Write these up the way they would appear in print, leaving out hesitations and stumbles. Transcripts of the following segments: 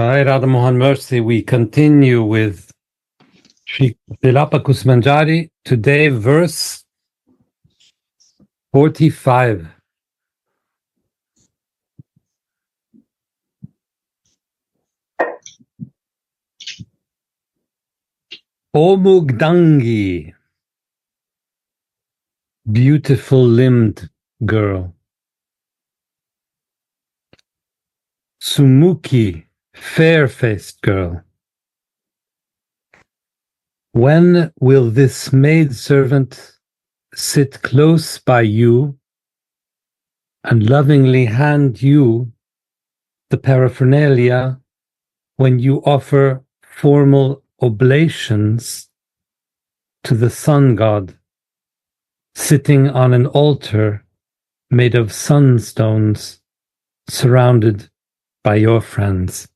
By Radha Mohan Mercy, we continue with Sri Vilapa Kusumanjali. Today, verse 45. O Mugdangi, beautiful limbed girl. Sumuki, fair-faced girl. When will this maidservant sit close by you and lovingly hand you the paraphernalia when you offer formal oblations to the sun god, sitting on an altar made of sunstones, surrounded by your friends?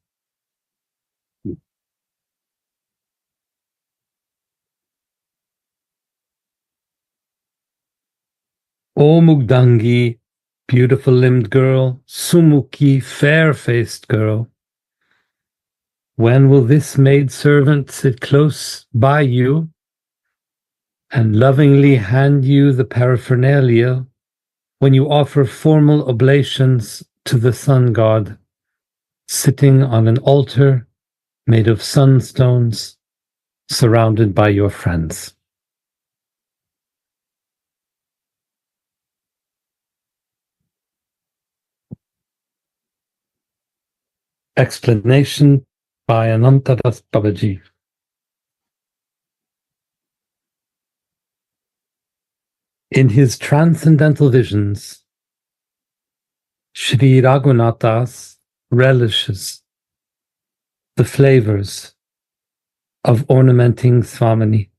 O Mugdangi, beautiful limbed girl, Sumuki, fair-faced girl, when will this maidservant sit close by you and lovingly hand you the paraphernalia when you offer formal oblations to the sun god, sitting on an altar made of sunstones, surrounded by your friends? Explanation by Anantadas Babaji. In his transcendental visions, Sri Raghunathas relishes the flavors of ornamenting Swamini.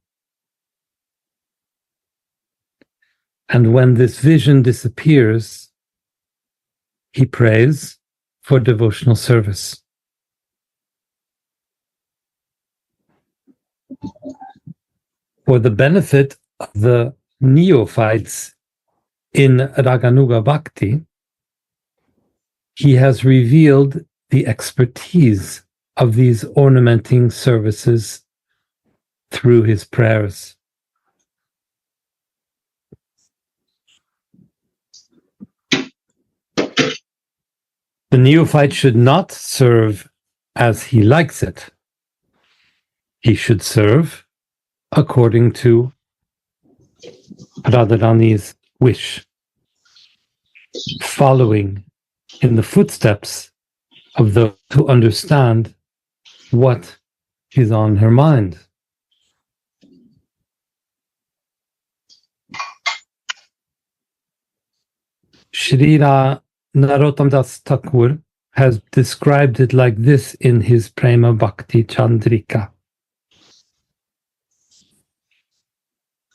And when this vision disappears, he prays for devotional service. For the benefit of the Neophytes in Raganuga Bhakti, he has revealed the expertise of these ornamenting services through his prayers. The neophyte should not serve as he likes it. He should serve according to Radharani's wish, following in the footsteps of those who understand what is on her mind. Shri Narottam Das Thakur has described it like this in his Prema Bhakti Chandrika.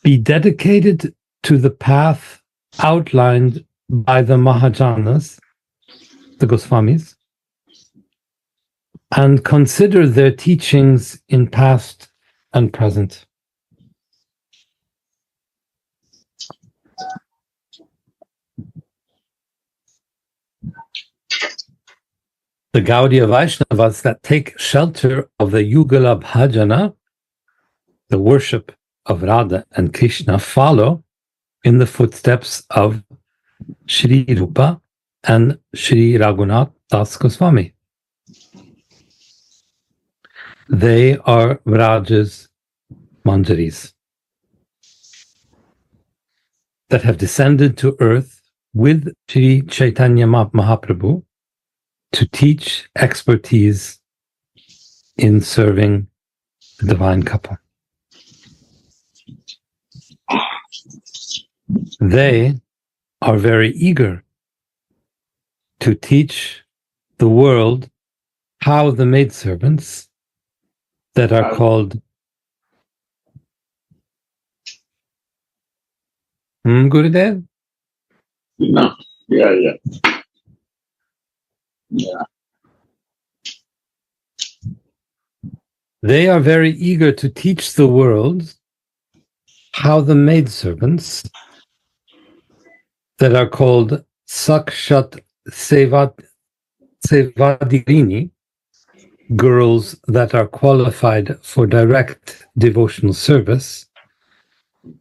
Be dedicated to the path outlined by the Mahajanas, the Goswamis, and consider their teachings in past and present. The Gaudiya Vaishnavas that take shelter of the Yugala Bhajana, the worship of Radha and Krishna, follow in the footsteps of Sri Rupa and Sri Raghunath Das Goswami. They are Vraja's Manjaris that have descended to earth with Sri Chaitanya Mahaprabhu to teach expertise in serving the divine couple. They are very eager to teach the world how the maidservants that are called Gurudev? No. Yeah. They are very eager to teach the world how the maidservants that are called Sakshat Sevadirini girls that are qualified for direct devotional service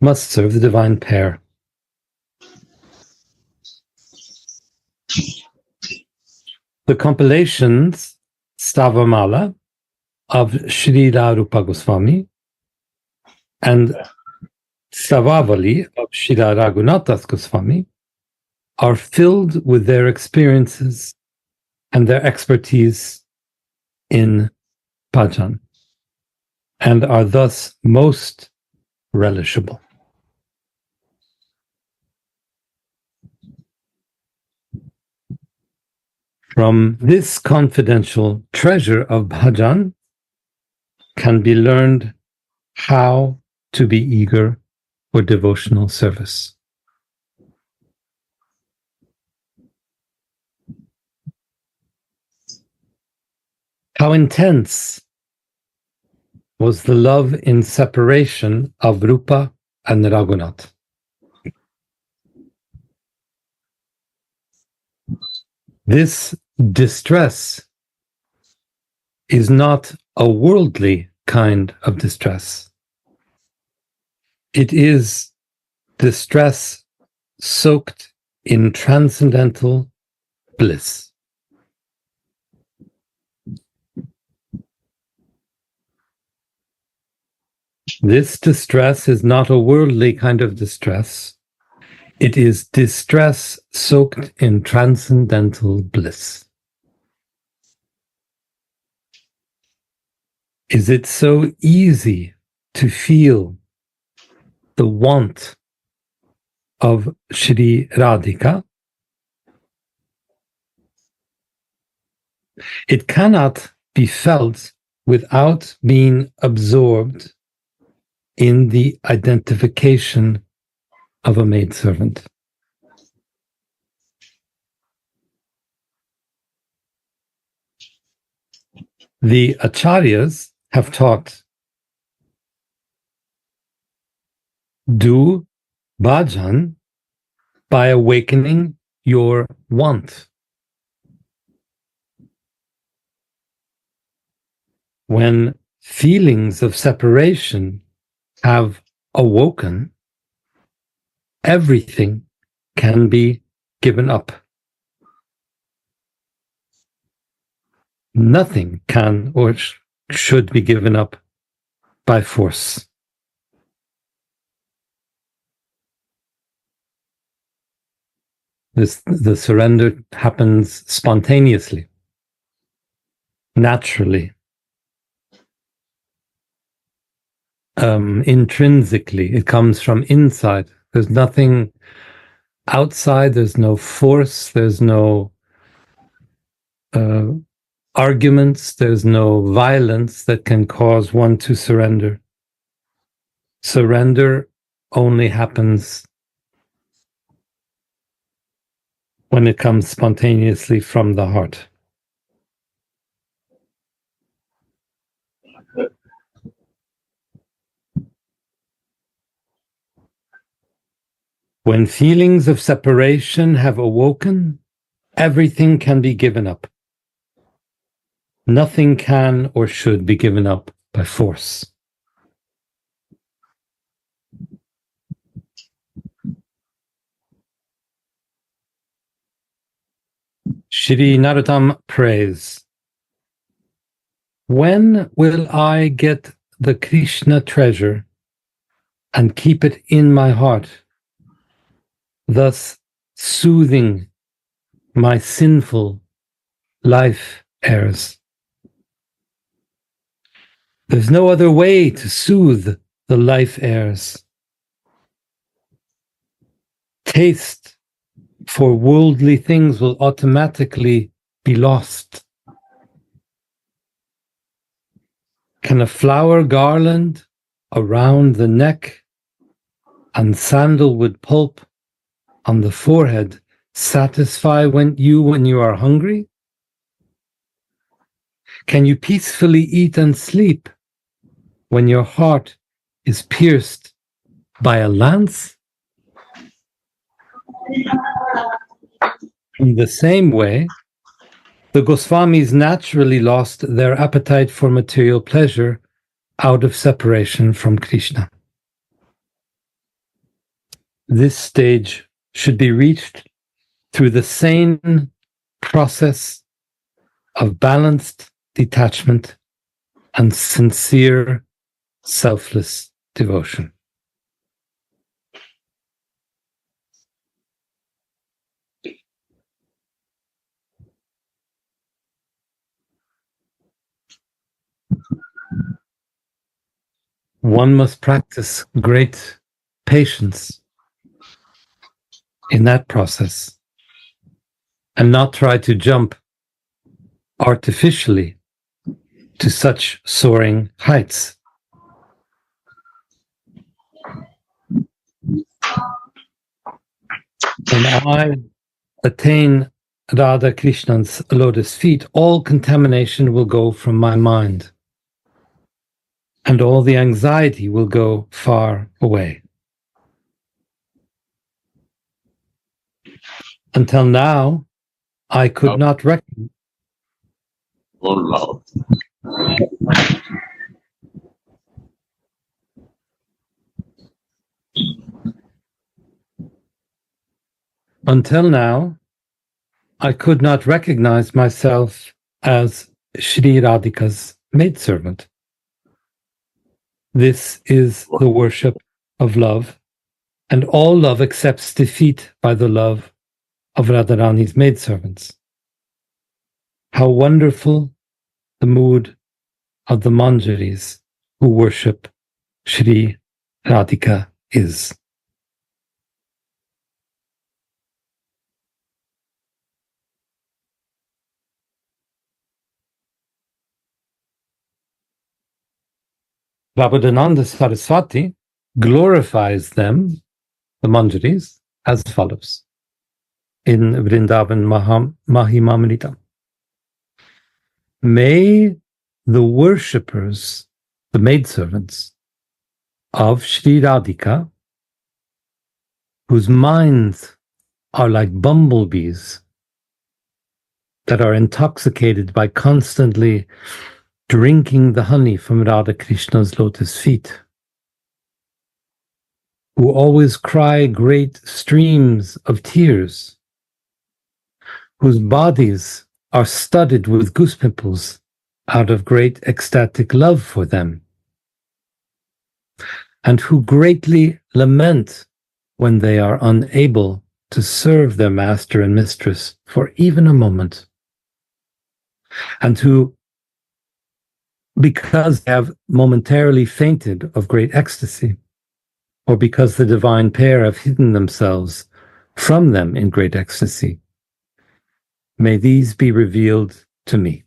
must serve the divine pair. The compilations Stavamala of Sri Rupa Goswami and Stavavali of Sri Raghunath Goswami are filled with their experiences and their expertise in bhajan, and are thus most relishable. From this confidential treasure of bhajan can be learned how to be eager for devotional service. How intense was the love in separation of Rupa and Raghunath? This distress is not a worldly kind of distress. It is distress soaked in transcendental bliss. This distress is not a worldly kind of distress. It is distress soaked in transcendental bliss. Is it so easy to feel the want of Shri Radhika? It cannot be felt without being absorbed in the identification of a maidservant. The acharyas have taught, do bhajan by awakening your want. When feelings of separation have awoken, everything can be given up. Nothing can or should be given up by force. The surrender happens spontaneously, naturally, intrinsically. It comes from inside. There's nothing outside. There's no force. There's no arguments. There's no violence that can cause one to surrender. Surrender only happens when it comes spontaneously from the heart. When feelings of separation have awoken, everything can be given up. Nothing can or should be given up by force. Shri Narottam prays, when will I get the Krishna treasure and keep it in my heart, thus soothing my sinful life airs? There's no other way to soothe the life airs. Taste for worldly things will automatically be lost. Can a flower garland around the neck and sandalwood pulp on the forehead satisfy when you are hungry? Can you peacefully eat and sleep when your heart is pierced by a lance? In the same way, The Goswamis naturally lost their appetite for material pleasure out of separation from Krishna. This stage should be reached through the sane process of balanced detachment and sincere, selfless devotion. One must practice great patience in that process and not try to jump artificially to such soaring heights. When I attain Radha Krishna's lotus feet, all contamination will go from my mind, and all the anxiety will go far away. Until now, I could not recognize. Oh, Lord. Until now, I could not recognize myself as Shri Radhika's maidservant. This is the worship of love, and all love accepts defeat by the love of Radharani's maidservants. How wonderful the mood of the Manjaris who worship Shri Radhika is. Prabodhananda Saraswati glorifies them, the Manjaris, as follows in Vrindavan Mahimamrita. May the worshippers, the maidservants of Shri Radhika, whose minds are like bumblebees that are intoxicated by constantly drinking the honey from Radha Krishna's lotus feet, who always cry great streams of tears, whose bodies are studded with goose pimples out of great ecstatic love for them, and who greatly lament when they are unable to serve their master and mistress for even a moment, and who, because they have momentarily fainted of great ecstasy, or because the divine pair have hidden themselves from them in great ecstasy, may these be revealed to me.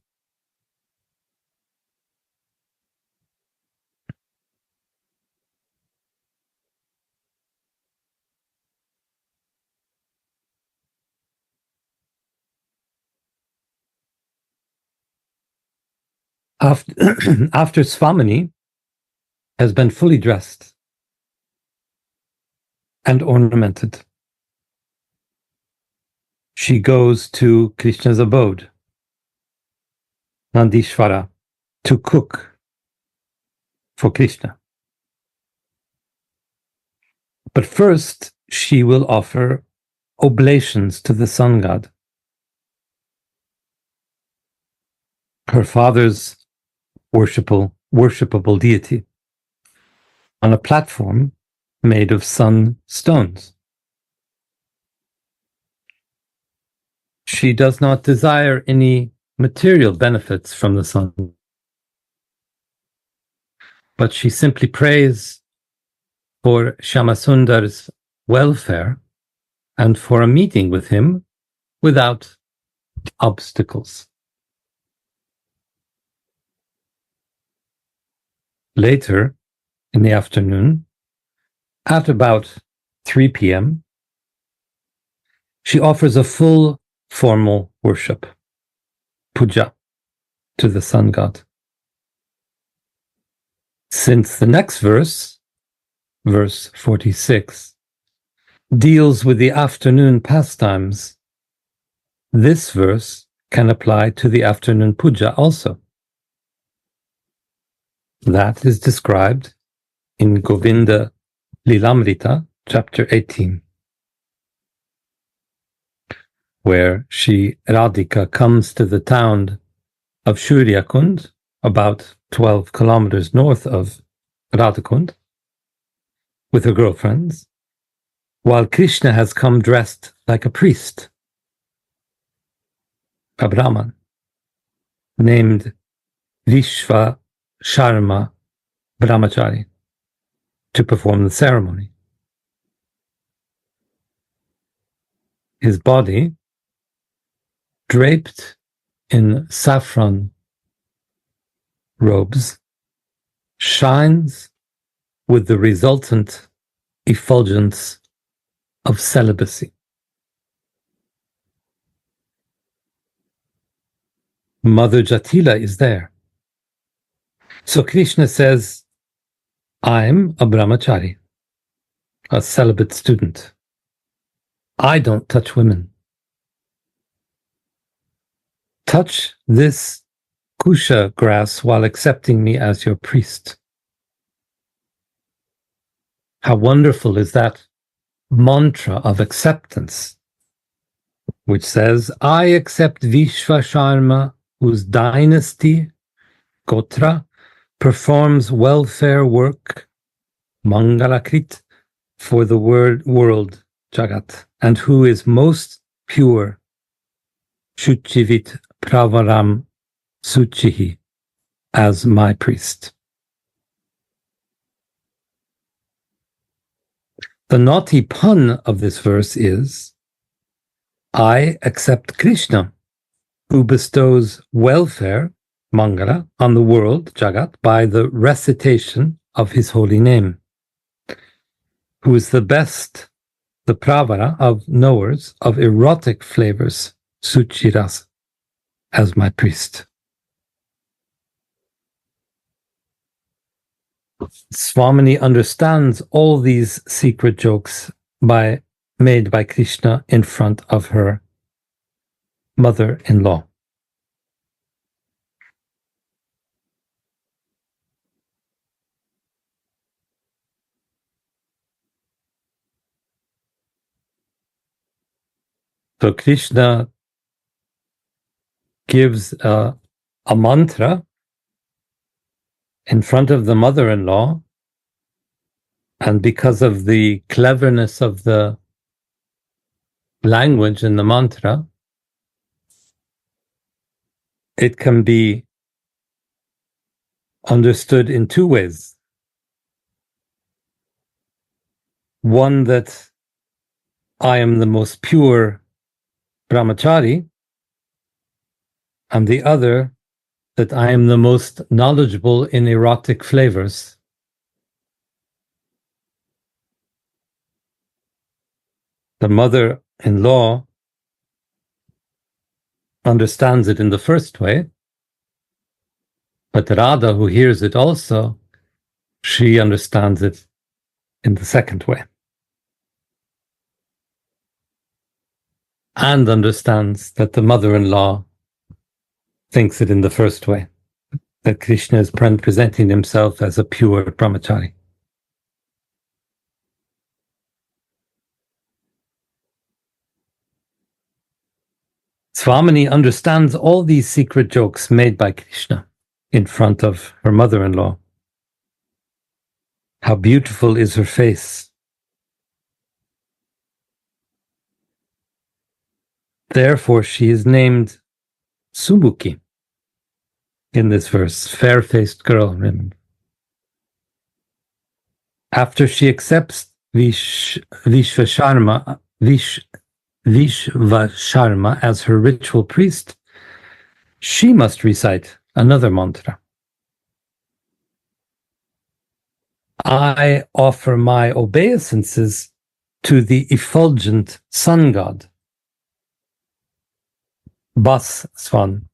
After Swamini has been fully dressed and ornamented, she goes to Krishna's abode, Nandishvara, to cook for Krishna. But first, she will offer oblations to the sun god, her father's worshipable deity, on a platform made of sun stones. She does not desire any material benefits from the sun, but she simply prays for Shyamasundar's welfare and for a meeting with him without obstacles. Later in the afternoon, at about 3 p.m., she offers a full formal worship, puja, to the sun god. Since the next verse, verse 46, deals with the afternoon pastimes, this verse can apply to the afternoon puja also. That is described in Govinda Lilamrita, chapter 18, where Radhika comes to the town of Shuryakund, about 12 kilometers north of Radhakund, with her girlfriends, while Krishna has come dressed like a priest, a Brahman, named Vishva Sharma Brahmachari, to perform the ceremony. His body, draped in saffron robes, shines with the resultant effulgence of celibacy. Mother Jatila is there. So Krishna says, I'm a brahmachari, a celibate student. I don't touch women. Touch this kusha grass while accepting me as your priest. How wonderful is that mantra of acceptance, which says, I accept Vishvasharma, whose dynasty, Gotra, performs welfare work, Mangalakrit, for the world, Jagat, and who is most pure, Shuchivit Pravaram Suchihi, as my priest. The naughty pun of this verse is, I accept Krishna, who bestows welfare, Mangala, on the world, Jagat, by the recitation of his holy name, who is the best, the pravara of knowers of erotic flavors, Suchiras, as my priest. Swamini understands all these secret jokes made by Krishna in front of her mother-in-law. So Krishna gives a mantra in front of the mother-in-law, and because of the cleverness of the language in the mantra, it can be understood in two ways. One, that I am the most pure brahmachari, and the other, that I am the most knowledgeable in erotic flavors. The mother-in-law understands it in the first way, but Radha, who hears it also, she understands it in the second way. And understands that the mother-in-law thinks it in the first way, that Krishna is presenting himself as a pure brahmachari. Swamini understands all these secret jokes made by Krishna in front of her mother-in-law. How beautiful is her face. Therefore, she is named Sumukhi in this verse, fair-faced girl, remember. After she accepts Vishvasharma as her ritual priest, she must recite another mantra. I offer my obeisances to the effulgent sun god, Bas Swan.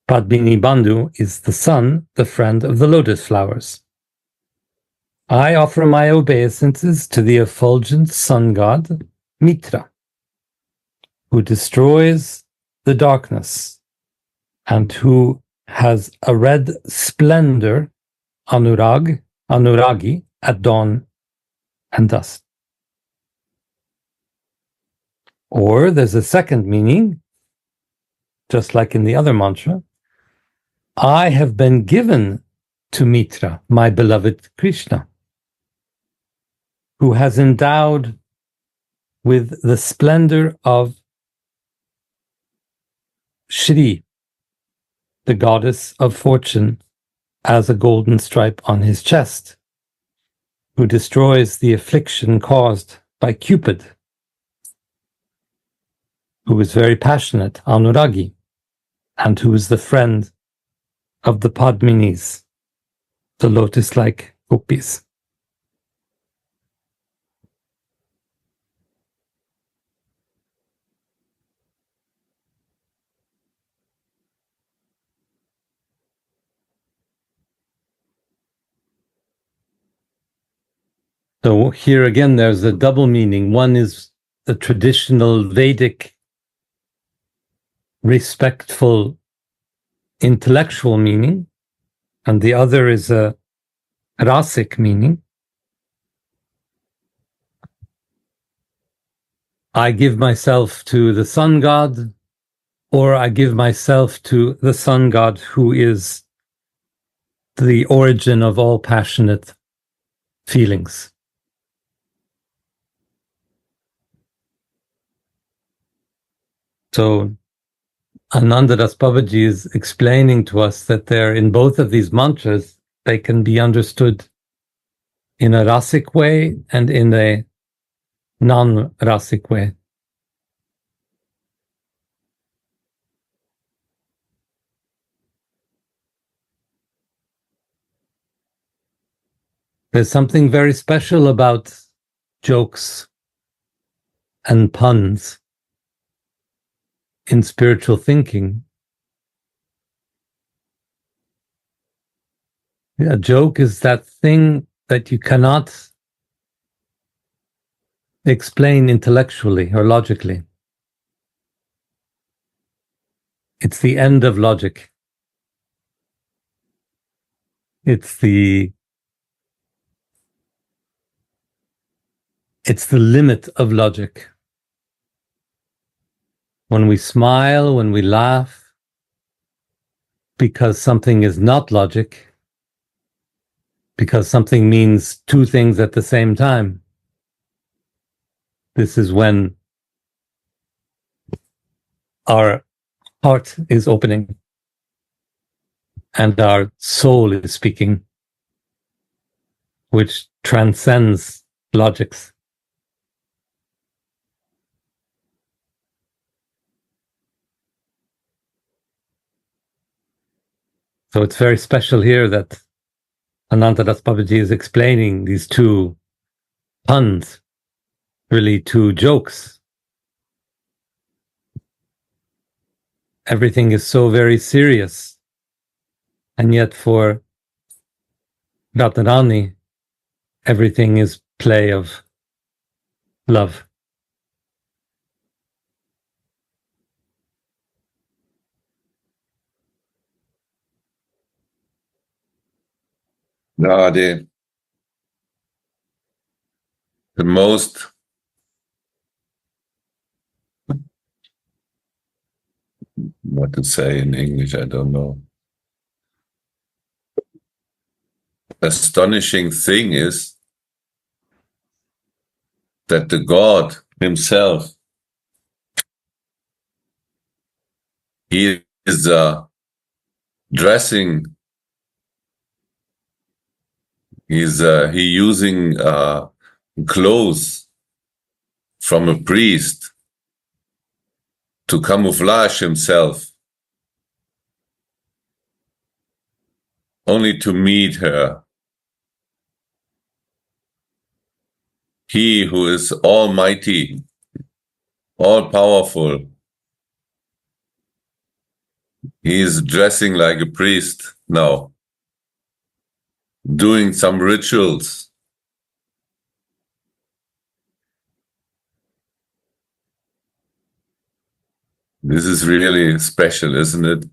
Padmini Bandhu is the sun, the friend of the lotus flowers. I offer my obeisances to the effulgent sun god, Mitra, who destroys the darkness, and who has a red splendor, anuragi, at dawn and dusk. Or there's a second meaning, just like in the other mantra, I have been given to Mitra, my beloved Krishna, who has endowed with the splendor of Shri, the goddess of fortune, as a golden stripe on his chest, who destroys the affliction caused by Cupid, who is very passionate, Anuragi, and who is the friend of the Padminis, the lotus-like gopis. So here again, there's a double meaning. One is the traditional Vedic, respectful, intellectual meaning, and the other is a rasic meaning. I give myself to the sun god, or I give myself to the sun god who is the origin of all passionate feelings. So Anandadas Babaji is explaining to us that there, in both of these mantras, they can be understood in a rasic way and in a non-rasic way. There's something very special about jokes and puns in spiritual thinking. A joke is that thing that you cannot explain intellectually or logically. It's the end of logic. It's the limit of logic. When we smile, when we laugh, because something is not logic, because something means two things at the same time, this is when our heart is opening and our soul is speaking, which transcends logics. So it's very special here that Anantadas Babaji is explaining these two puns, really two jokes. Everything is so very serious. And yet for Radharani, everything is play of love. No, the most what to say in English, I don't know. Astonishing thing is that the God himself, he is dressing, he using clothes from a priest to camouflage himself, only to meet her. He who is almighty, all-powerful, he is dressing like a priest now, doing some rituals. This is really special, isn't it?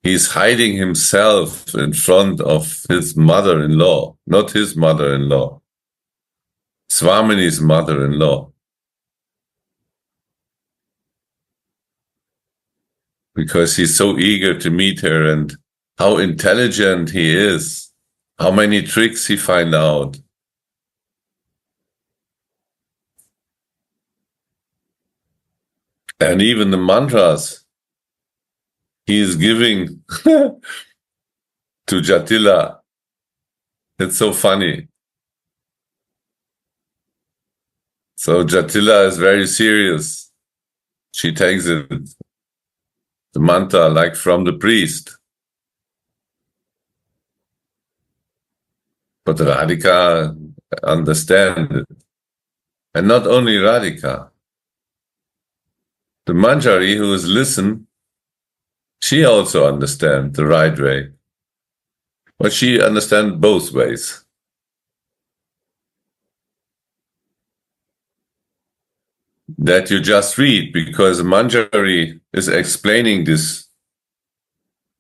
He's hiding himself in front of his mother-in-law, not his mother-in-law, Swamini's mother-in-law. Because he's so eager to meet her and how intelligent he is, how many tricks he finds out. And even the mantras he is giving to Jatila. It's so funny. So Jatila is very serious. She takes it, the mantra, like from the priest. But Radhika understands it. And not only Radhika. The Manjari who is listen, she also understands the right way. But she understands both ways. That you just read, because Manjari is explaining this.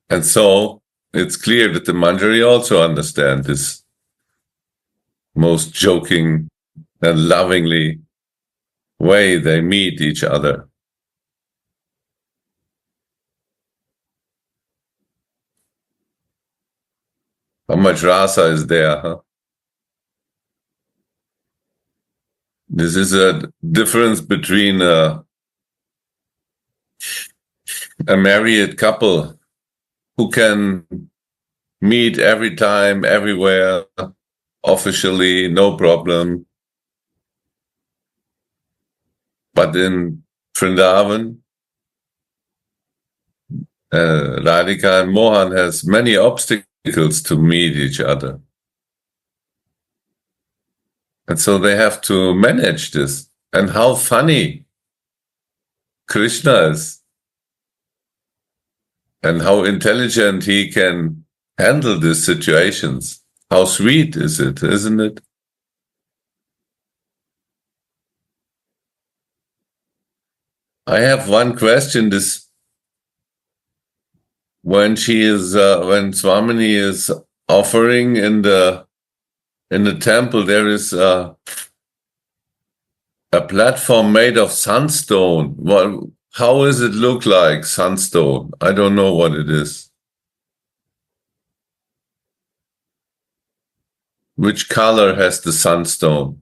And so it's clear that the Manjari also understand this most joking and lovingly way they meet each other. How much rasa is there, huh? This is a difference between a married couple who can meet every time, everywhere, officially, no problem. But in Vrindavan, Radhika and Mohan has many obstacles to meet each other. And so they have to manage this. And how funny Krishna is. And how intelligent he can handle these situations. How sweet is it, isn't it? I have one question. This when Swamini is offering in the temple, there is a platform made of sunstone. How does it look like, sunstone? I don't know what it is. Which color has the sunstone?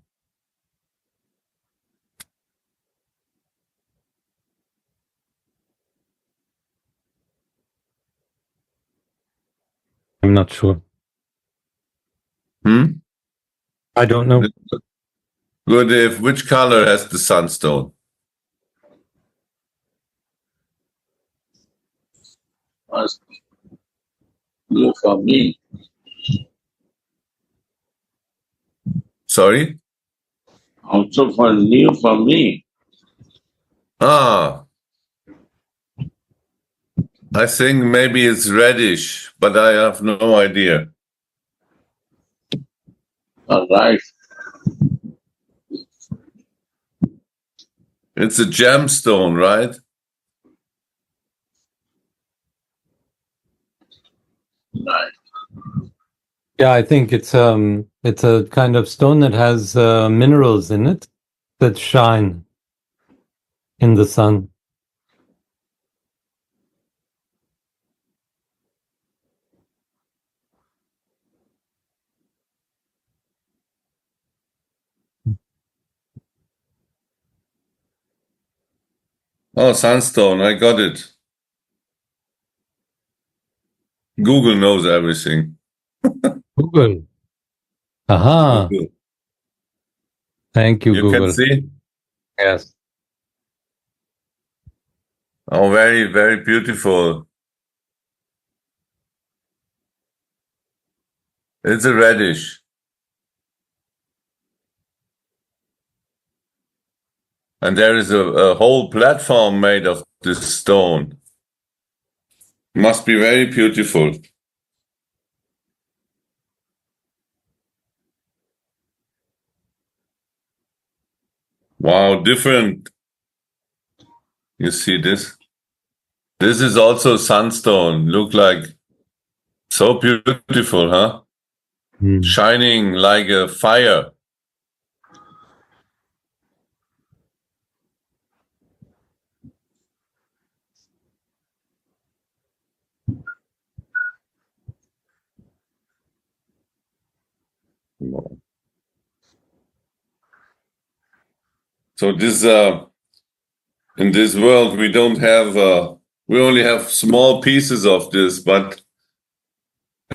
I'm not sure. I don't know. Good. Which color has the sunstone? New for me. Sorry? Also for new for me. I think maybe it's reddish, but I have no idea. All right. It's a gemstone, right? Right. Yeah, I think it's a kind of stone that has minerals in it that shine in the sun. Oh, sunstone, I got it. Google knows everything. Google. Aha. Google. Thank you, You Google. can see? Yes. Oh, very, very beautiful. It's a reddish. And there is a whole platform made of this stone. Must be very beautiful. Wow, different You see this? This is also sunstone. Look like so beautiful, huh? Shining like a fire. So this in this world we don't have we only have small pieces of this, but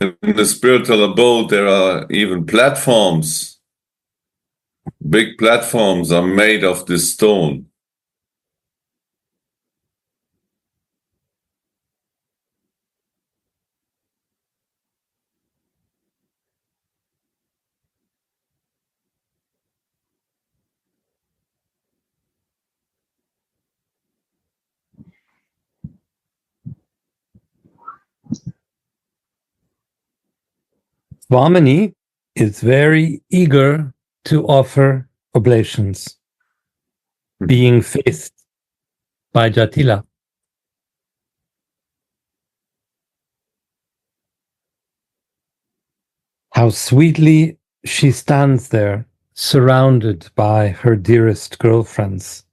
in the spiritual abode there are even platforms. Big platforms are made of this stone. Swamini is very eager to offer oblations, being faced by Jatila. How sweetly she stands there, surrounded by her dearest girlfriends.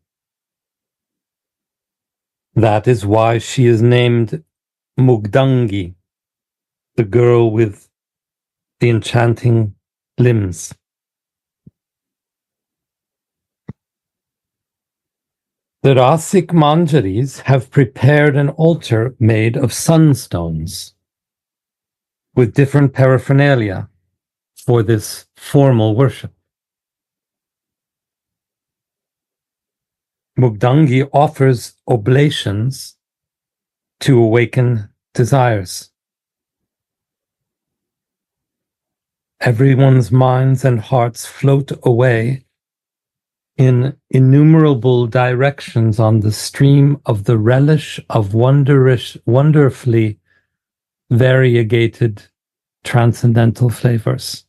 That is why she is named Mugdangi, the girl with the enchanting limbs. The Rasik Manjaris have prepared an altar made of sunstones with different paraphernalia for this formal worship. Mugdangi offers oblations to awaken desires. Everyone's minds and hearts float away in innumerable directions on the stream of the relish of wonderfully variegated transcendental flavors.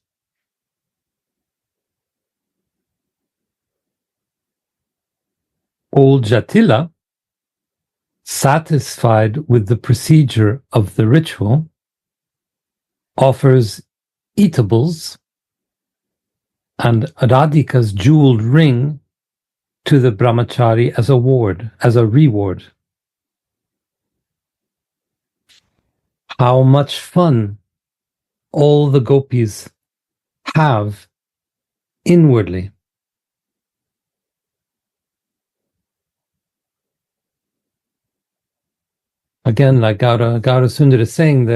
Old Jatila, satisfied with the procedure of the ritual, offers eatables and Radhika's jeweled ring to the brahmachari as a reward. How much fun all the gopis have inwardly. Again, like Gauda Sundar is saying,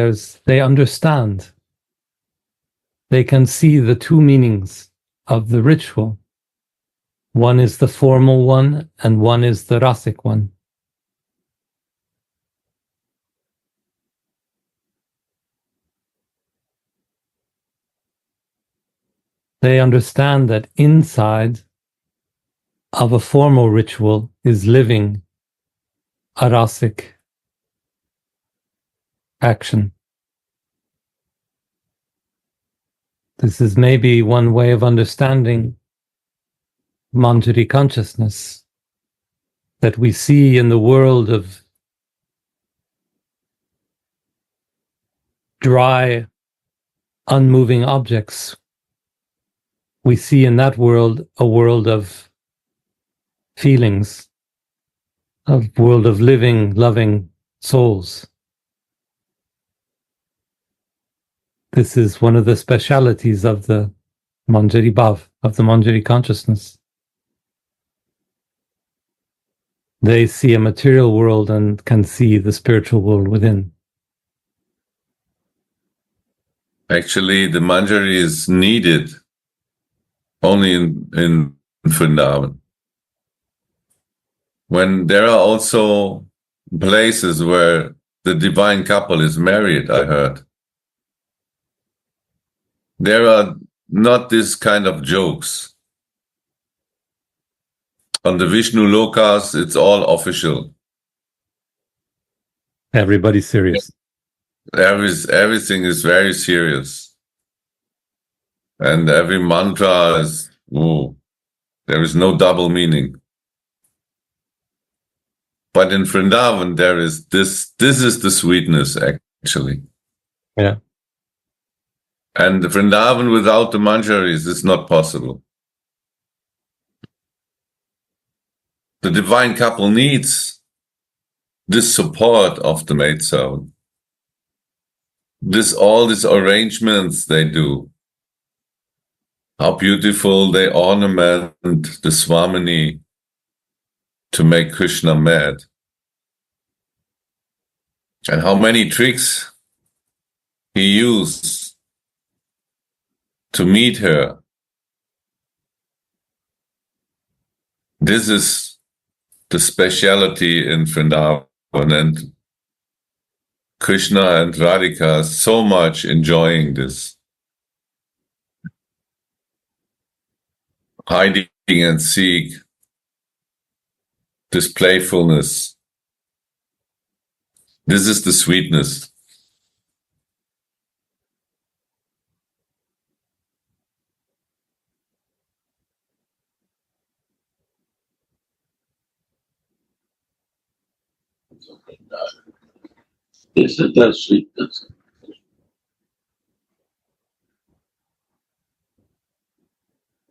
they understand. They can see the two meanings of the ritual. One is the formal one, and one is the rasic one. They understand that inside of a formal ritual is living a rasic action. This is maybe one way of understanding Manjari consciousness that we see in the world of dry, unmoving objects. We see in that world a world of feelings, a world of living, loving souls. This is one of the specialities of the Manjari Bhav, of the Manjari consciousness. They see a material world and can see the spiritual world within. Actually, the Manjari is needed only in Vrindavan. When there are also places where the divine couple is married, I heard. There are not this kind of jokes. On the Vishnu Lokas, it's all official. Everybody's serious. Everything is very serious. And every mantra is, there is no double meaning. But in Vrindavan, there is this is the sweetness, actually. Yeah. And Vrindavan without the manjaris is not possible. The divine couple needs this support of the maidservant. All these arrangements they do. How beautiful they ornament the Swamini to make Krishna mad. And how many tricks he used to meet her. This is the speciality in Vrindavan, and Krishna and Radhika are so much enjoying this. Hiding and seek, this playfulness. This is the sweetness. This is the sweetness.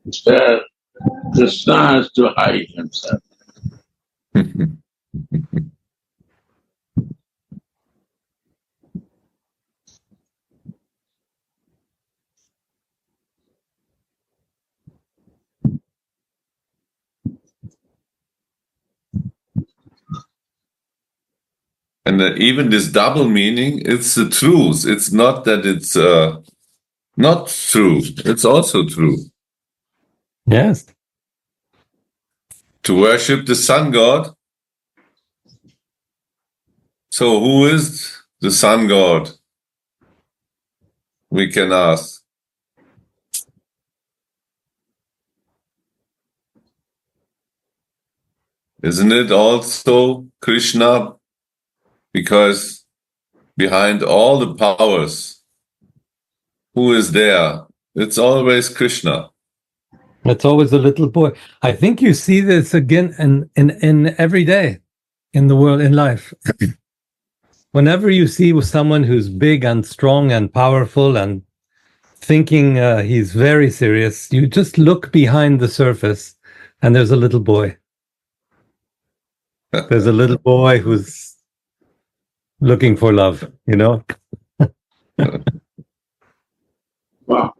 It's where Krishna has to hide himself. And even this double meaning, it's the truth. It's not that it's not true. It's also true. Yes. To worship the sun god. So who is the sun god? We can ask. Isn't it also Krishna? Because behind all the powers, who is there? It's always Krishna. It's always a little boy. I think you see this again in every day in the world, in life. Whenever you see someone who's big and strong and powerful and thinking he's very serious, you just look behind the surface and there's a little boy. There's a little boy who's looking for love, you know? Wow.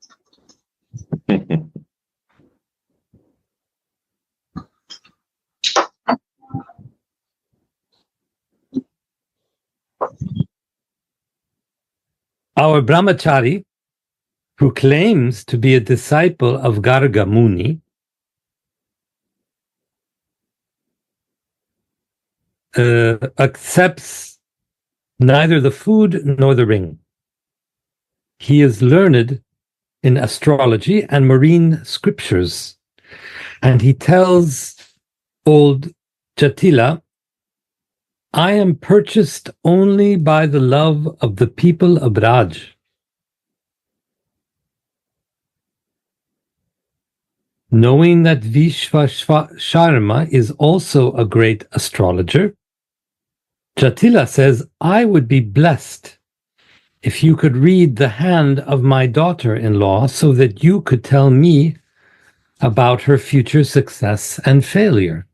Our brahmachari, who claims to be a disciple of Garga Muni, accepts neither the food nor the ring. He is learned in astrology and marine scriptures, and he tells old Jatila, I am purchased only by the love of the people of Raj. Knowing that Vishvasharma is also a great astrologer, Jatila says, I would be blessed if you could read the hand of my daughter-in-law so that you could tell me about her future success and failure.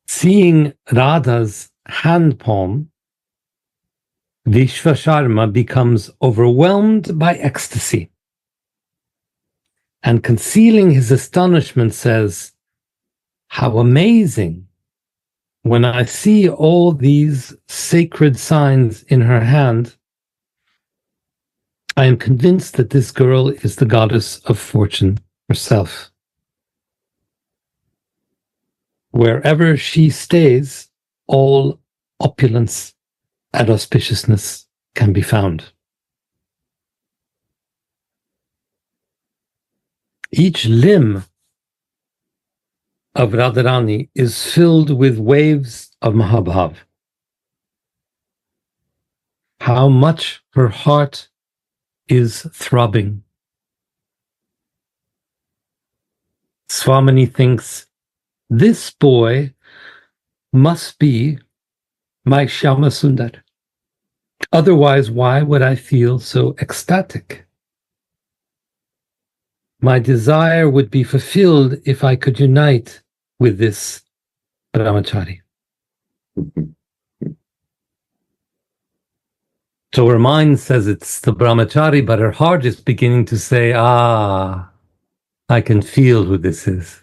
Seeing Radha's hand palm, Vishvasharma becomes overwhelmed by ecstasy and, concealing his astonishment, says, how amazing! When I see all these sacred signs in her hand, I am convinced that this girl is the goddess of fortune herself. Wherever she stays, all opulence and auspiciousness can be found. Each limb of Radharani is filled with waves of Mahabhav. How much her heart is throbbing. Swamini thinks, this boy must be my Shyama Sundar. Otherwise, why would I feel so ecstatic? My desire would be fulfilled if I could unite with this brahmachari. So her mind says it's the brahmachari, but her heart is beginning to say, I can feel who this is.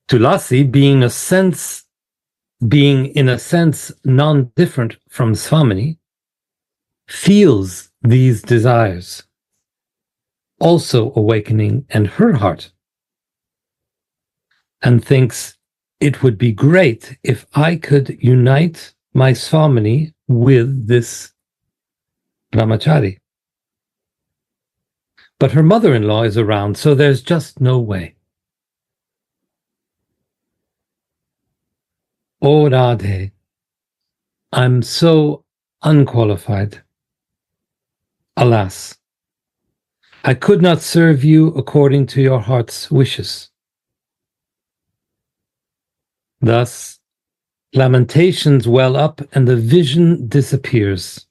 Tulasi, being in a sense non-different from Swamini, feels these desires also awakening in her heart, and thinks it would be great if I could unite my Swamini with this brahmachari. But her mother-in-law is around, so there's just no way. Oh Radhe, I'm so unqualified. Alas, I could not serve you according to your heart's wishes. Thus, lamentations well up and the vision disappears.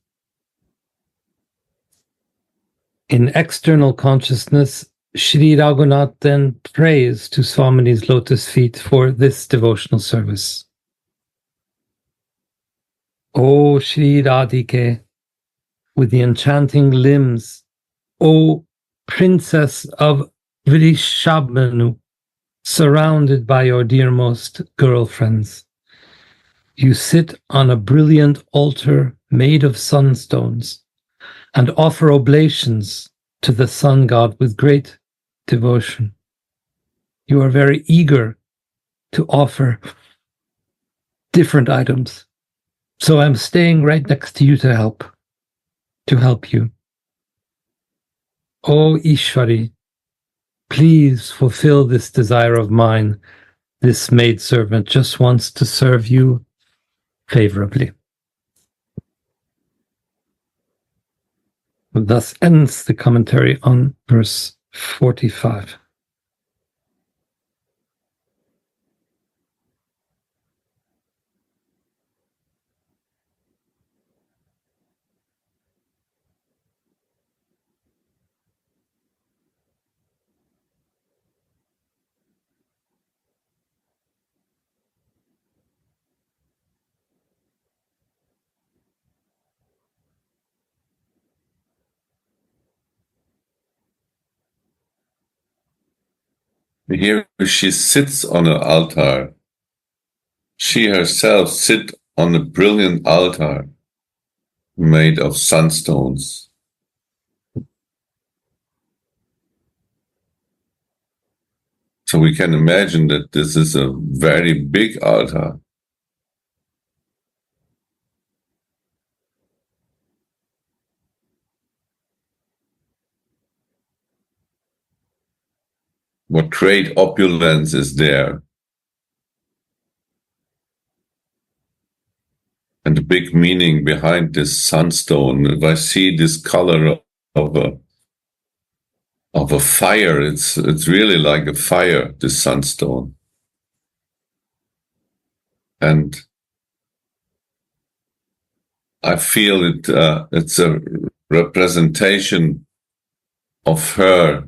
In external consciousness, Sri Raghunath then prays to Swamini's lotus feet for this devotional service. O Sri Radhike, with the enchanting limbs, O Princess of Vrishabhanu, surrounded by your dearmost girlfriends, you sit on a brilliant altar made of sunstones and offer oblations to the sun god with great devotion. You are very eager to offer different items. So I'm staying right next to you to help you. O Ishwari, please fulfill this desire of mine. This maidservant just wants to serve you favorably. Thus ends the commentary on verse 45. Here she sits on an altar. She herself sits on a brilliant altar made of sunstones. So we can imagine that this is a very big altar. What great opulence is there. And the big meaning behind this sunstone. If I see this color of a fire, it's really like a fire, this sunstone. And I feel it's a representation of her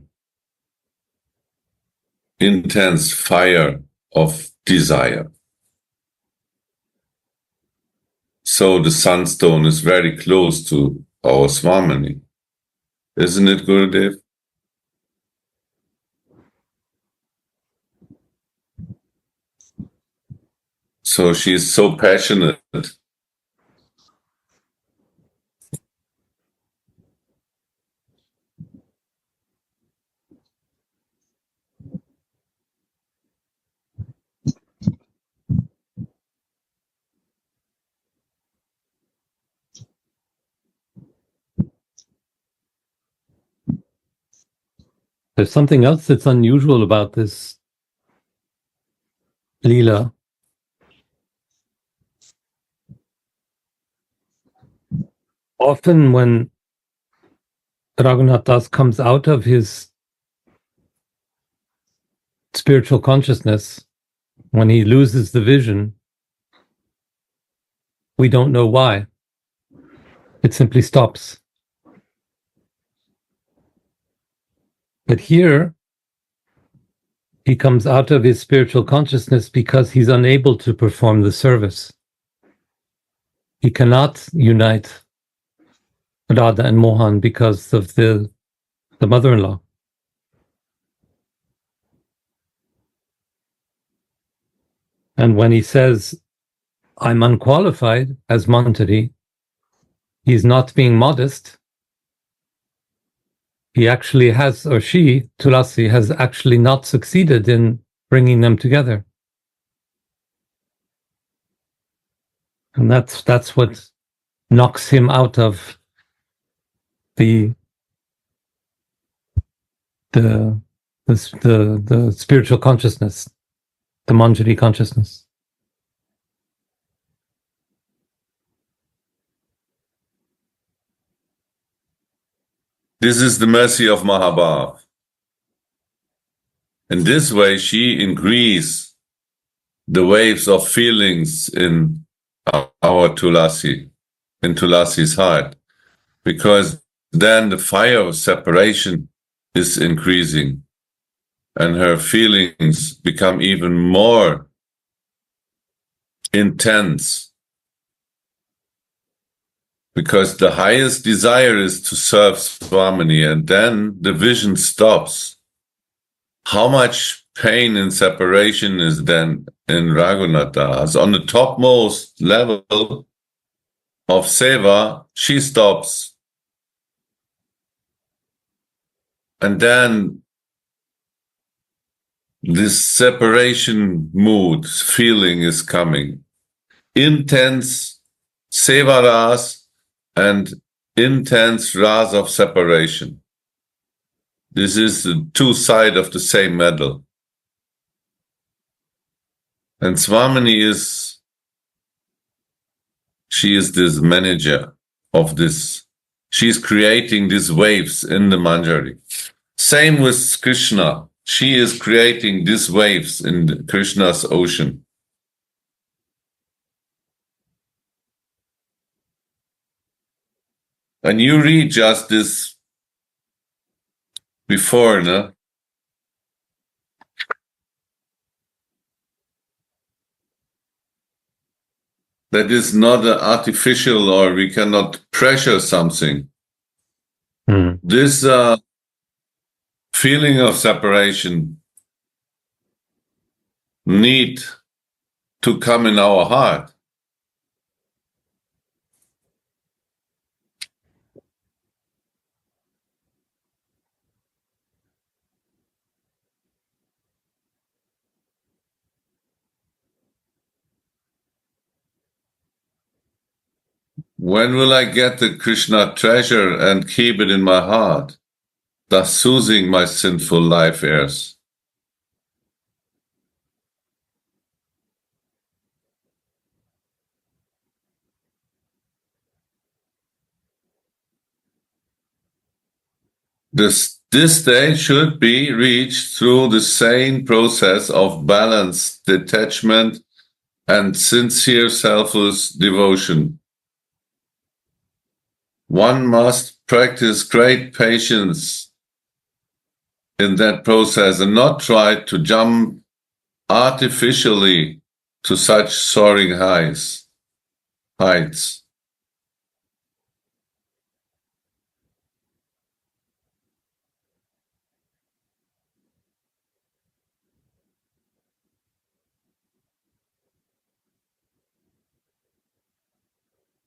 intense fire of desire. So the sunstone is very close to our Swamini. Isn't it, Gurudev? So she's so passionate. There's something else that's unusual about this Leela. Often when Raghunath Das comes out of his spiritual consciousness, when he loses the vision, we don't know why. It simply stops. But here, he comes out of his spiritual consciousness because he's unable to perform the service. He cannot unite Radha and Mohan because of the mother-in-law. And when he says, I'm unqualified as Mantari, he's not being modest. He actually has, or she, Tulasi, has actually not succeeded in bringing them together. And that's what knocks him out of the spiritual consciousness, the Manjari consciousness. This is the mercy of Mahabhav. In this way, she increases the waves of feelings in our Tulasi, in Tulasi's heart, because then the fire of separation is increasing and her feelings become even more intense, because the highest desire is to serve Swamini, and then the vision stops. How much pain and separation is then in Raghunath Das? On the topmost level of Seva, she stops. And then this separation mood, feeling is coming. Intense Seva Ras and intense Ras of separation. This is the two sides of the same medal. And Swamini she is this manager of this. She's creating these waves in the Manjari. Same with Krishna. She is creating these waves in Krishna's ocean. And you read just this before, no? That is not an artificial, or we cannot pressure something. This feeling of separation need to come in our heart. When will I get the Krishna treasure and keep it in my heart, thus soothing my sinful life airs? This stage should be reached through the same process of balance, detachment, and sincere selfless devotion. One must practice great patience in that process and not try to jump artificially to such soaring heights.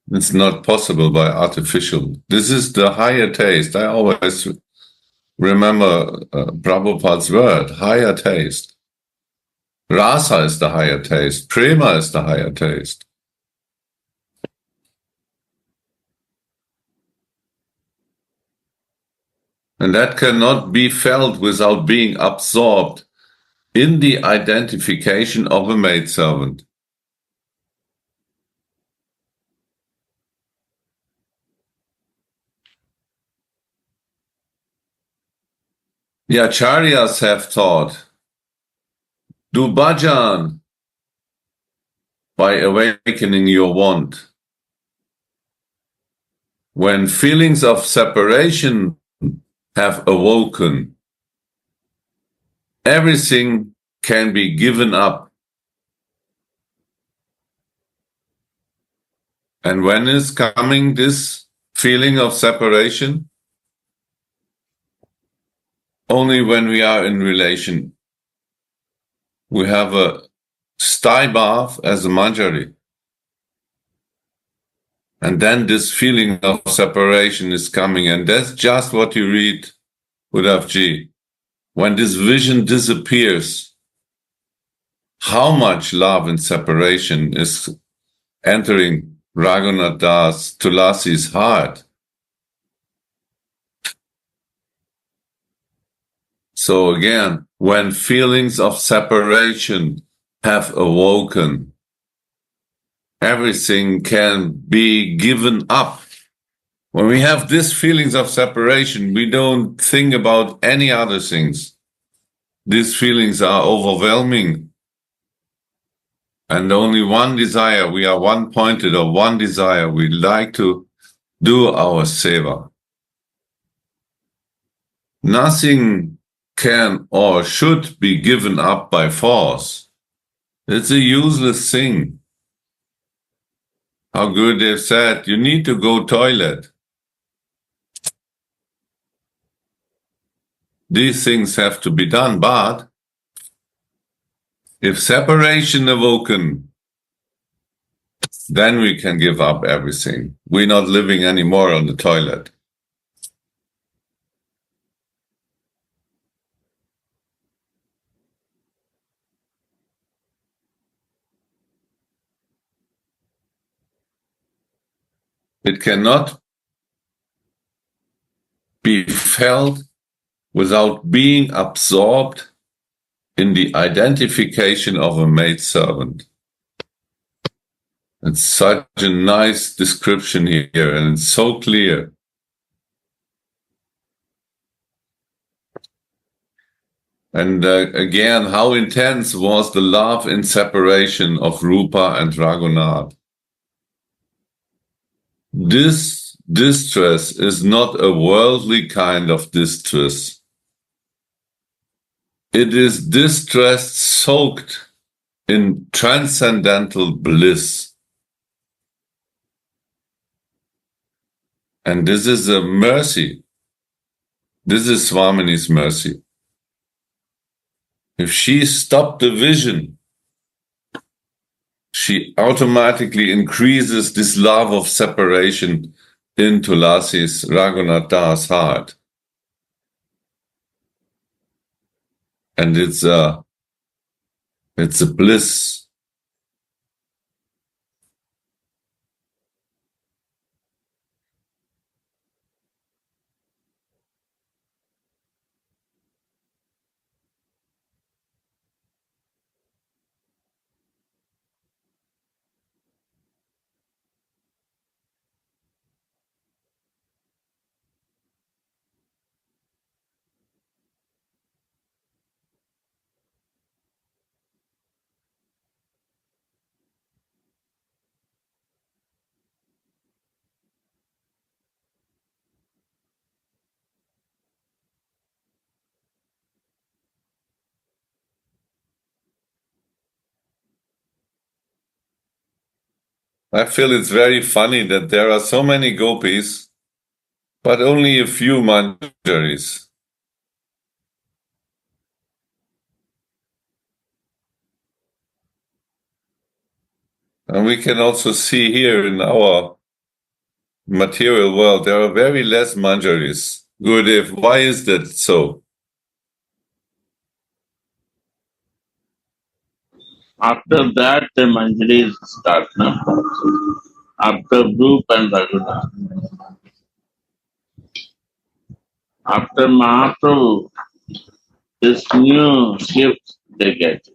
It's not possible by artificial. This is the higher taste. I always remember Prabhupada's word, higher taste. Rasa is the higher taste. Prema is the higher taste. And that cannot be felt without being absorbed in the identification of a maidservant. The acharyas have taught, do bhajan by awakening your want. When feelings of separation have awoken, everything can be given up. And when is coming this feeling of separation? Only when we are in relation. We have a sty bath as a manjari. And then this feeling of separation is coming. And that's just what you read with Avji. When this vision disappears, how much love and separation is entering Raghunath Das Tulasi's heart. So again, when feelings of separation have awoken, everything can be given up. When we have these feelings of separation, we don't think about any other things. These feelings are overwhelming. And only one desire, we are one-pointed or one desire, we like to do our seva. Nothing can or should be given up by force. It's a useless thing. How good they've said, you need to go toilet. These things have to be done, but if separation awoken, then we can give up everything. We're not living anymore on the toilet. It cannot be felt without being absorbed in the identification of a maidservant. It's such a nice description here, and it's so clear. And again, how intense was the love in separation of Rupa and Raghunath? This distress is not a worldly kind of distress. It is distress soaked in transcendental bliss. And this is a mercy. This is Swamini's mercy. If she stopped the vision, she automatically increases this love of separation in Tulasi's Raghunath Das heart. And it's a bliss. I feel it's very funny that there are so many gopis, but only a few manjaris. And we can also see here in our material world, there are very less manjaris. Gurudev, why is that so? After that, the Manjari start now. After Rup and Raghunath. After Mahaprabhu, this new gift they get.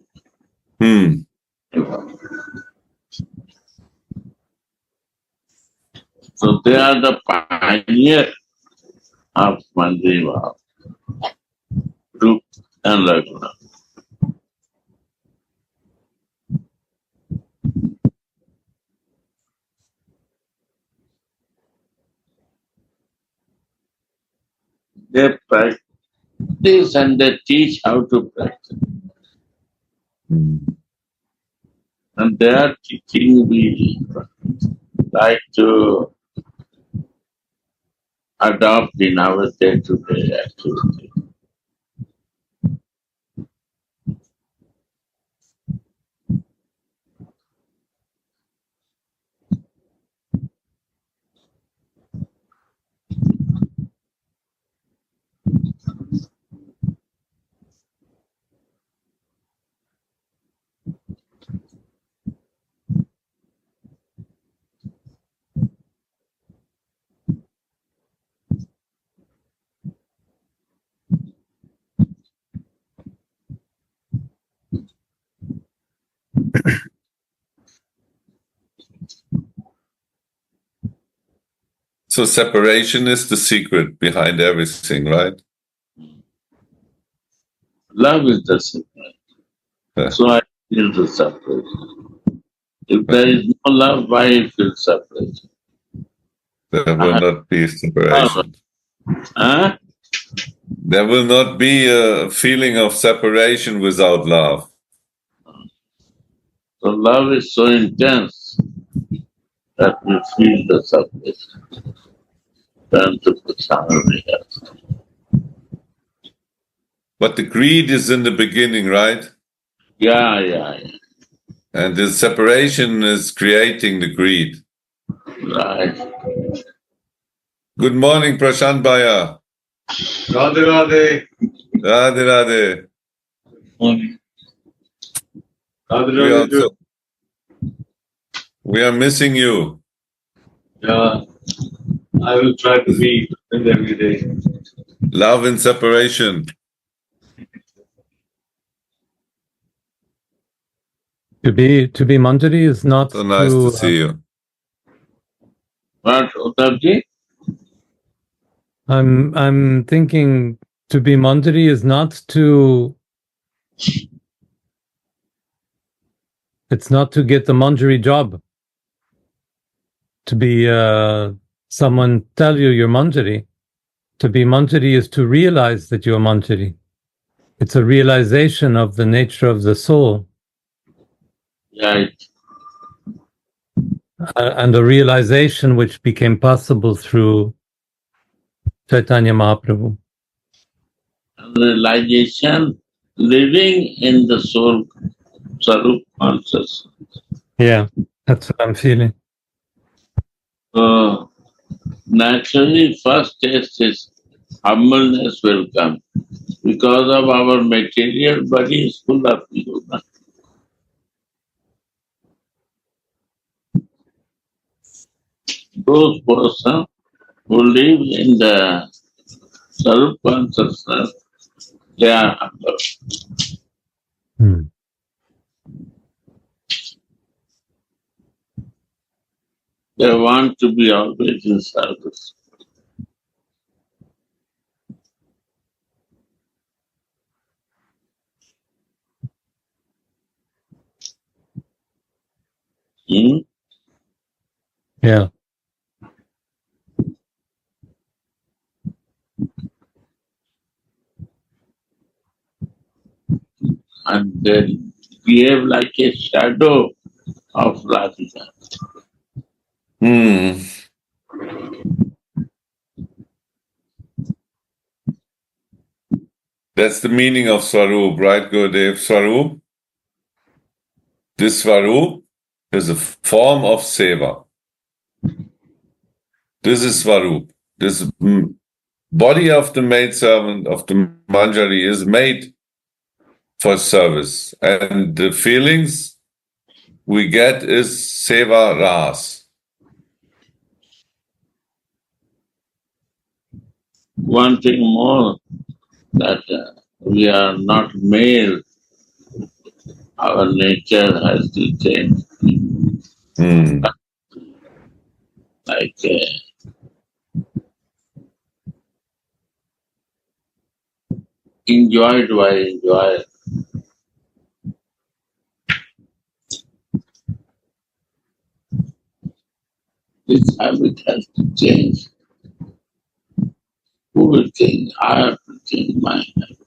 So they are the pioneer of Manjari Bhav. group and Raganuga. They practice and they teach how to practice. And they are teaching we like to adopt in our day-to-day activity. So separation is the secret behind everything, right? Love is the secret. Yeah. So I feel the separation. If there is no love, why I feel separation? There will not be separation. Huh? There will not be a feeling of separation without love. So love is so intense that we feel the separation. Turn to Kusumanjali. But the greed is in the beginning, right? Yeah. And the separation is creating the greed. Right. Good morning, Prashant Bhaiya. Radhe Radhe. Radhe Radhe. Radhe We Radhe. we are missing you. Yeah, I will try to be present every day. Love and separation. To be Manjari is not So nice to see you. What, Uddhavji? I'm thinking to be Manjari is not to. It's not to get the Manjari job. To be someone tell you you're Manjari. To be Manjari is to realize that you're Manjari. It's a realization of the nature of the soul. Right. And a realization which became possible through Chaitanya Mahaprabhu. Realization, living in the soul, Sarup consciousness. Yeah, that's what I'm feeling. Naturally, first taste is humbleness will come because of our material body is full of human. Those persons who live in the Sarup consciousness, they are humble. Hmm. They want to be always in service. Yeah. And they behave like a shadow of Radhika. That's the meaning of Swarup, right, Gurudev? Swarup? This Swarup is a form of seva. This is Swarup. This body of the maidservant, of the Manjari, is made for service. And the feelings we get is seva ras. One thing more, that we are not male, our nature has to change. Like enjoyed by enjoyer. This habit has to change. Who will change? I have to change my habit.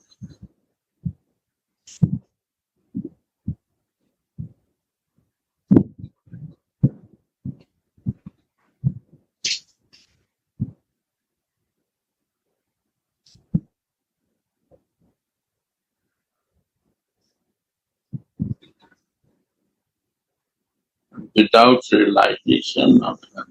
Without realization of that.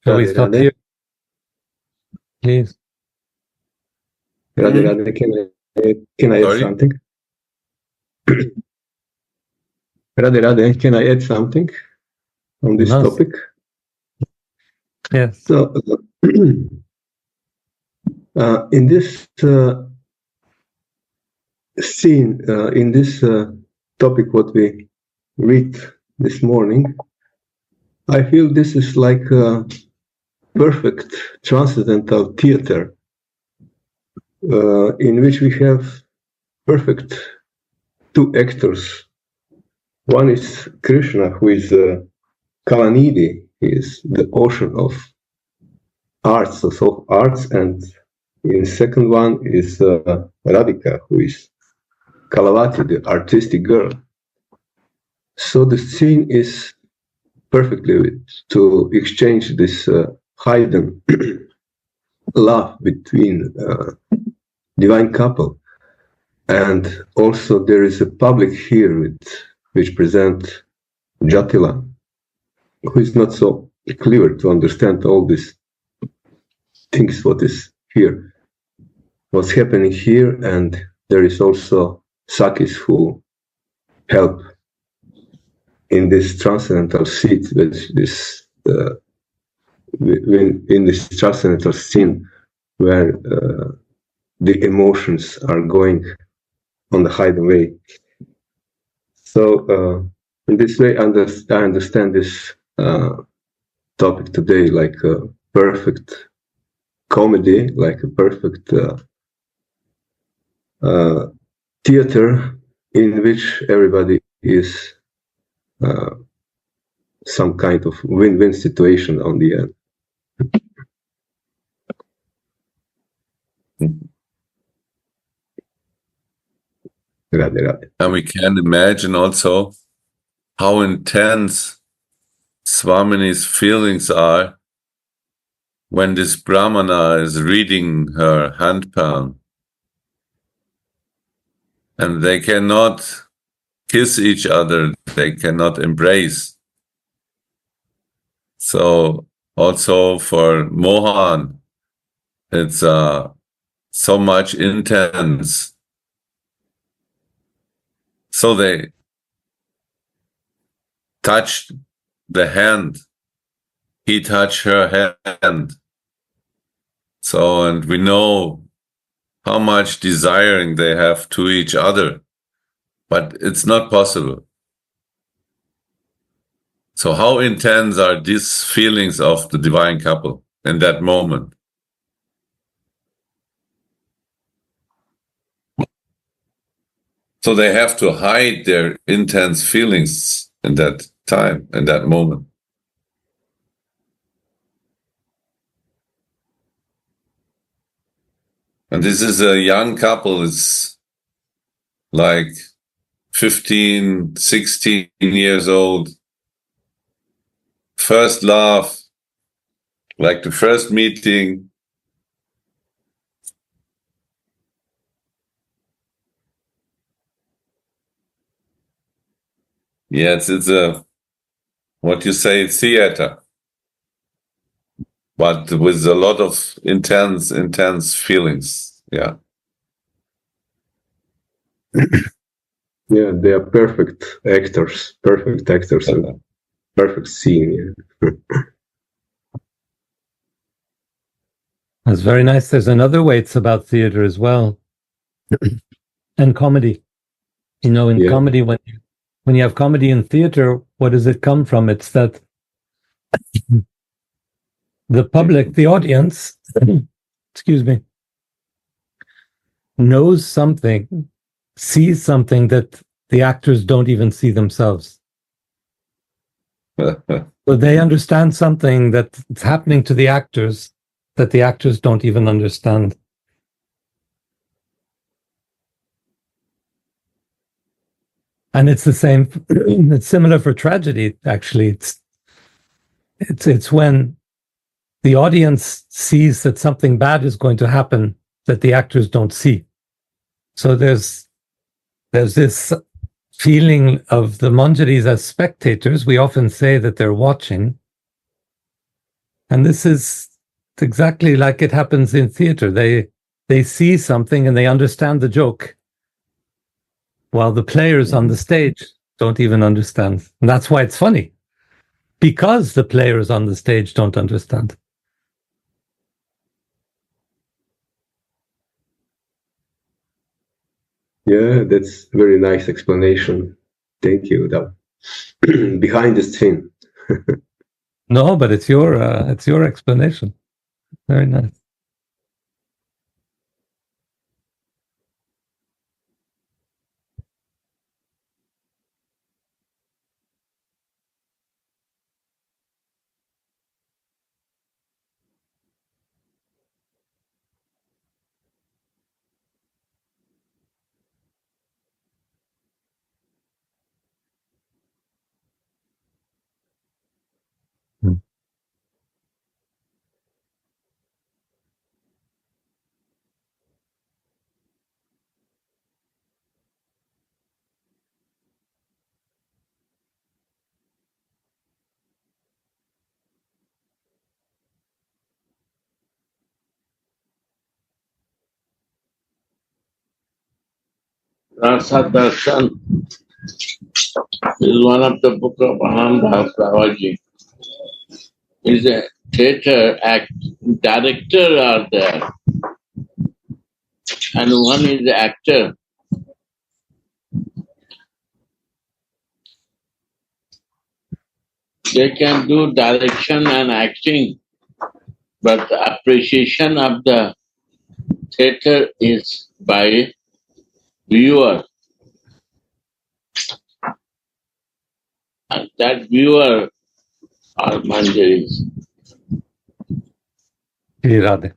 Shall we stop here? Please. Radha, can I add Sorry? something? Radha, can I add something on this Must. topic? Yes. So, in this scene, in this topic, what we read this morning, I feel this is like a perfect transcendental theater in which we have perfect two actors. One is Krishna, who is Kalanidhi, he is the ocean of arts, of arts, and in second one is Radhika, who is Kalavati, the artistic girl. So the scene is perfectly to exchange this hidden love between divine couple, and also there is a public here which present Jatila, who is not so clear to understand all these things what is here, what's happening here, and there is also Sakis who help in this transcendental seat, with this in this transcendental scene where the emotions are going on the hidden way. So in this way, I understand this topic today like a perfect comedy, like a perfect theater in which everybody is some kind of win-win situation on the end. Radhe, Radhe. And we can imagine also how intense Swamini's feelings are when this Brahmana is reading her hand palm. And they cannot kiss each other, they cannot embrace. So also for Mohan, it's so much intense. So they touched the hand. He touched her hand. So, and we know how much desiring they have to each other, but it's not possible. So how intense are these feelings of the divine couple in that moment? So they have to hide their intense feelings in that time, in that moment. And this is a young couple, it's like 15, 16 years old. First love, like the first meeting. Yes, it's a, what you say, theater. But with a lot of intense feelings. Yeah. Yeah, they are perfect actors and perfect scene. Yeah. That's very nice. There's another way it's about theater as well. And comedy. You know, in comedy, when you have comedy in theater, what does it come from? It's that the public, the audience, excuse me, knows something, sees something that the actors don't even see themselves. So they understand something that's happening to the actors that the actors don't even understand. And it's the same, it's similar for tragedy, actually. It's when the audience sees that something bad is going to happen that the actors don't see. So there's this feeling of the Manjaris as spectators. We often say that they're watching. And this is exactly like it happens in theater. They see something and they understand the joke, while the players on the stage don't even understand. And that's why it's funny, because the players on the stage don't understand. Yeah, that's a very nice explanation. Thank you. Behind the scene. No, but it's your explanation. Very nice. Rasa Darshan is one of the book of Anand Bhavaji. Is a theatre act director are there, and one is the actor. They can do direction and acting, but the appreciation of the theatre is by viewer. And that viewer are Manjaris. Radhe.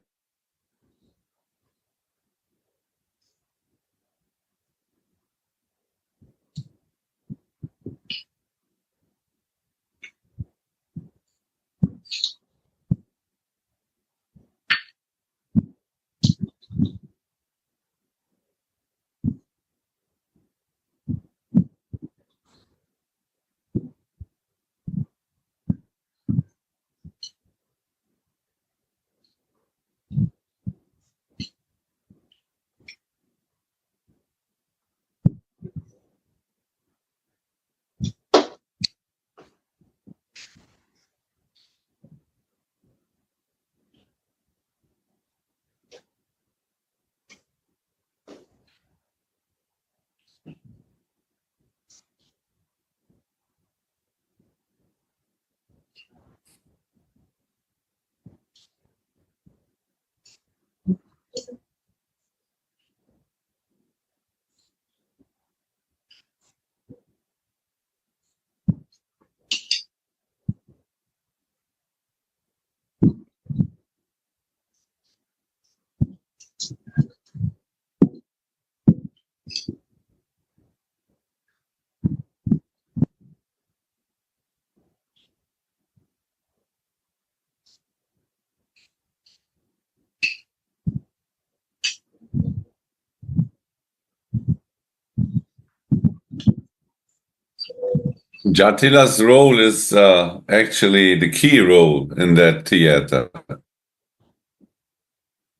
Jatila's role is actually the key role in that theater.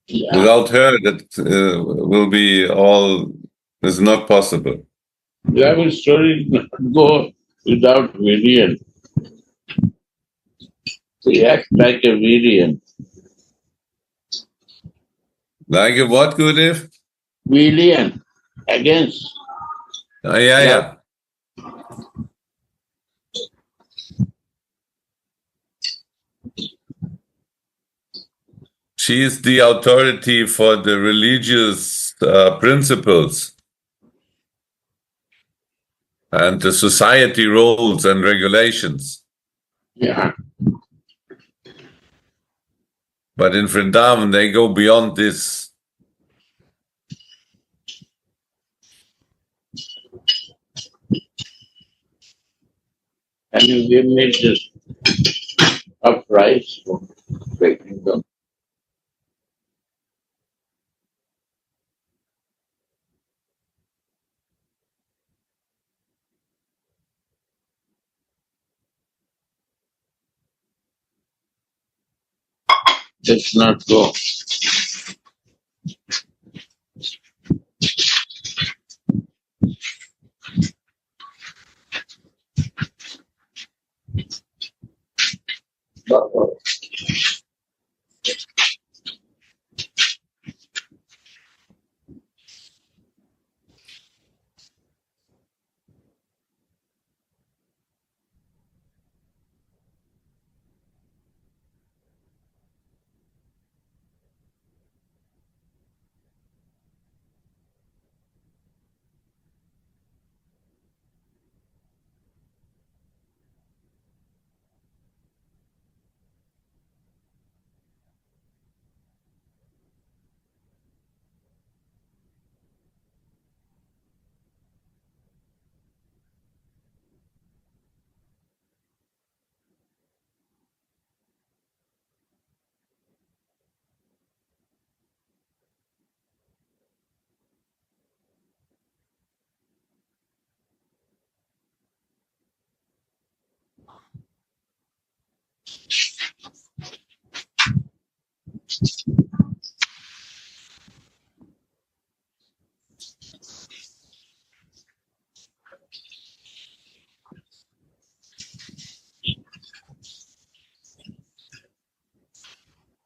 Yeah. Without her, that will be all is not possible. Love story not go without Virian. He acts like a Virian. Like a what, Gurudev? Virian against Yeah. She is the authority for the religious principles and the society rules and regulations. Yeah. But in Vrindavan, they go beyond this. Can you give me this of rice for breaking them? Let's not go.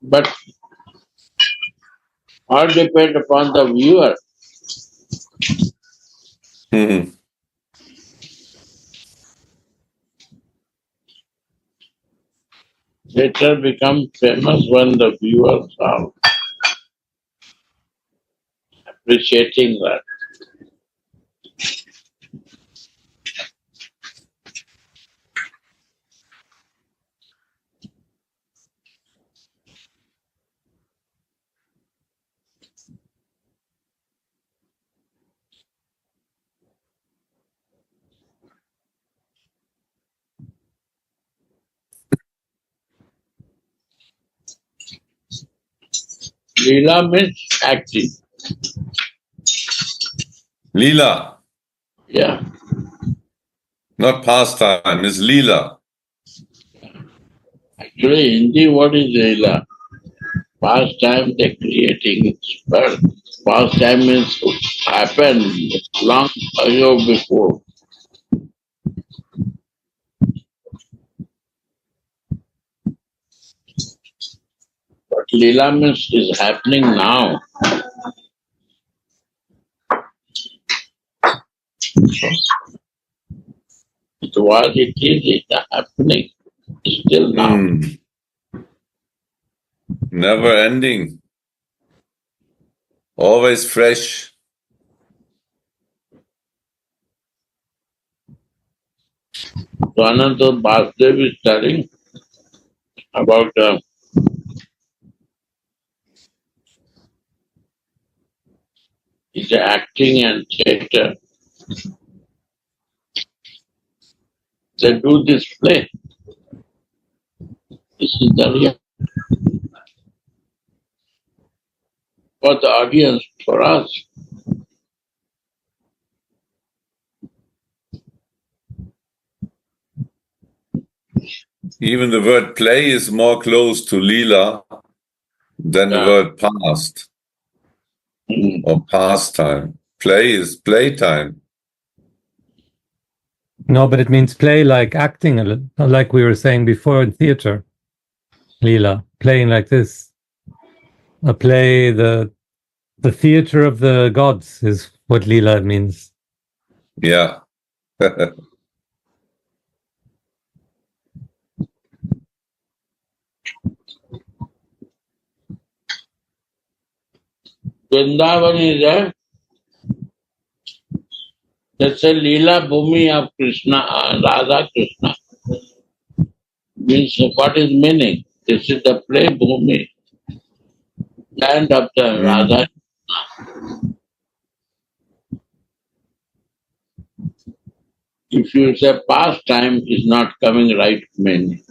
But all depend upon the viewer. Mhm. Theatre becomes famous when the viewers are appreciating that. Leela means acting. Leela, Yeah. not pastime, is Leela. Actually, Hindi, what is Leela? Past time they're creating it. But past time means happened long ago before. But Leela means is happening now. It was, it is, it's happening still now. Never ending. Always fresh. So Ananta Basudev is telling about his acting and theatre. They do this play. This is the real for the audience, for us. Even the word play is more close to lila than the word past or pastime. Play is playtime. No, but it means play like acting, like we were saying before in theater. Lila, playing like this. A play, the theater of the gods is what Lila means. Yeah. Vrindavan is that's a Leela Bhumi of Krishna, Radha Krishna. Means what is meaning? This is the play Bhumi, land of the Radha. If you say pastime is not coming right meaning.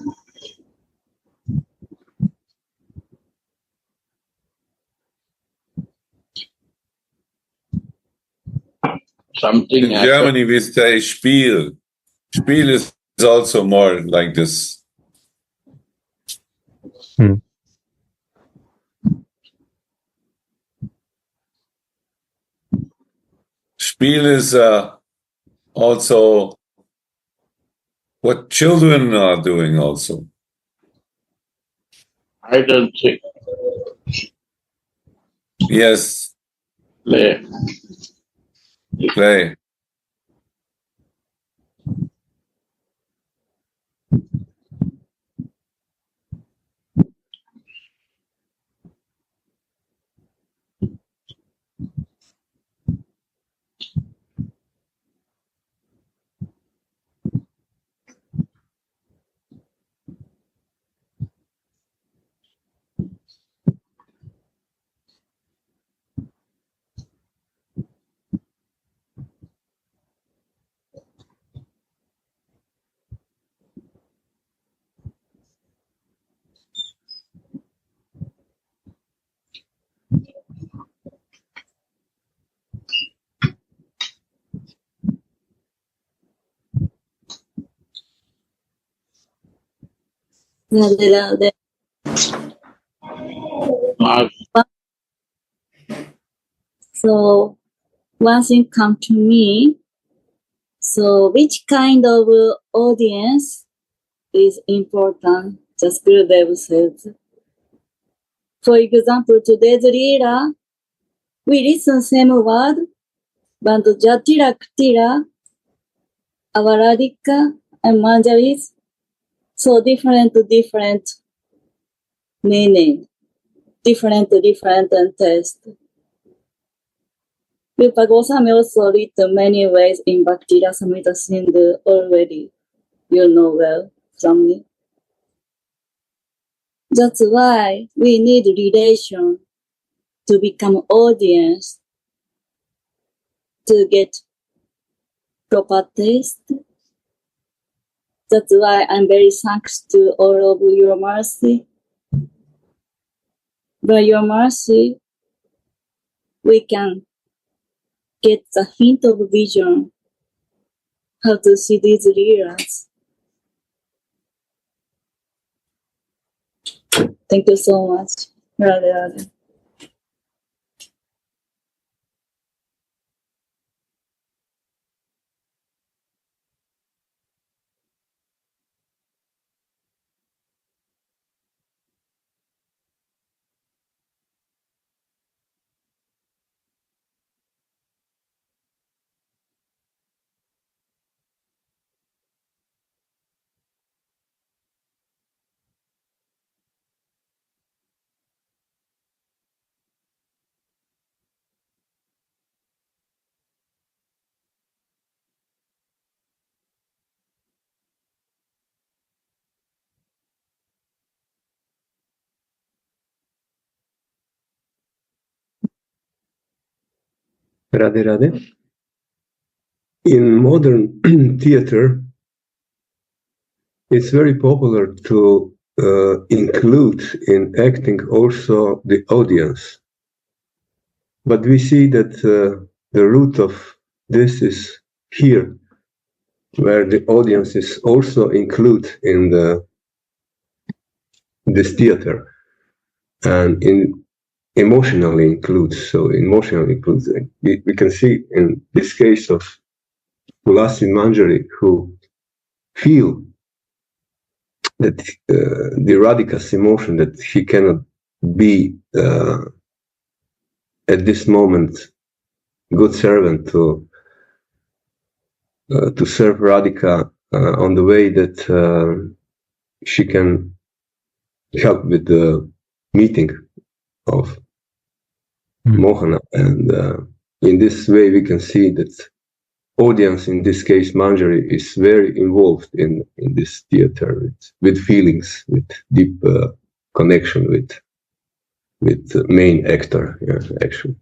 Something In happened. Germany, we say Spiel. Spiel is also more like this. Spiel is also what children are doing also. I don't think. Yes. Play. Play. So one thing come to me. So which kind of audience is important? Just Gurudev says. For example, today's Leela, we listen same word, but Jatira, Ktira, Avaradika, and Manjaris, so different meaning, different and taste. Vipa Goswami also written many ways in Bhakti Rasamrita Sindhu already, you know well from me. That's why we need relation to become audience to get proper taste. That's why I'm very thankful to all of your mercy. By your mercy, we can get the hint of vision how to see these leaders. Thank you so much. Radhe Radhe. Radhe Radhe. In modern theater, it's very popular to include in acting also the audience. But we see that the root of this is here, where the audience is also included in the this theater, and emotionally includes. So emotionally includes. We can see in this case of Ulasi Manjari, who feel that the Radhika's emotion, that he cannot be at this moment good servant to serve Radhika on the way that she can help with the meeting of Mohana. And in this way we can see that audience, in this case Manjari, is very involved in this theater with feelings, with deep connection with the main actor, actually.